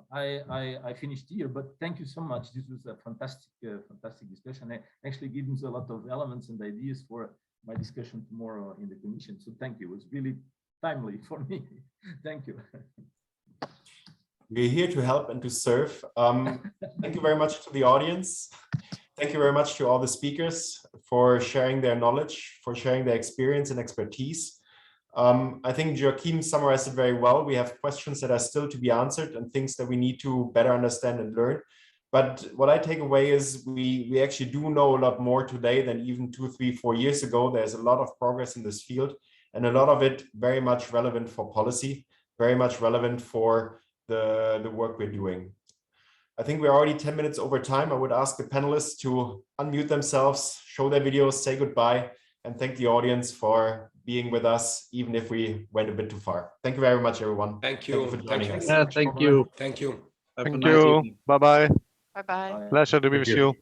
I finished here, but thank you so much. This was a fantastic discussion. It actually gives me a lot of elements and ideas for my discussion tomorrow in the commission. So thank you. It was really timely for me. Thank you. We're here to help and to serve. Thank you very much to the audience. Thank you very much to all the speakers for sharing their knowledge, for sharing their experience and expertise. I think Joachim summarized it very well. We have questions that are still to be answered and things that we need to better understand and learn. But what I take away is we actually do know a lot more today than even 2, 3, 4 years ago. There's a lot of progress in this field, and a lot of it very much relevant for policy, very much relevant for the work we're doing. I think we're already 10 minutes over time. I would ask the panelists to unmute themselves, show their videos, say goodbye, and thank the audience for being with us, even if we went a bit too far. Thank you very much, everyone. Thank you. Thank you for joining us. Yeah, thank you. Thank you. Have a Thank nice you. evening. Bye-bye. Bye-bye. Pleasure to be with you.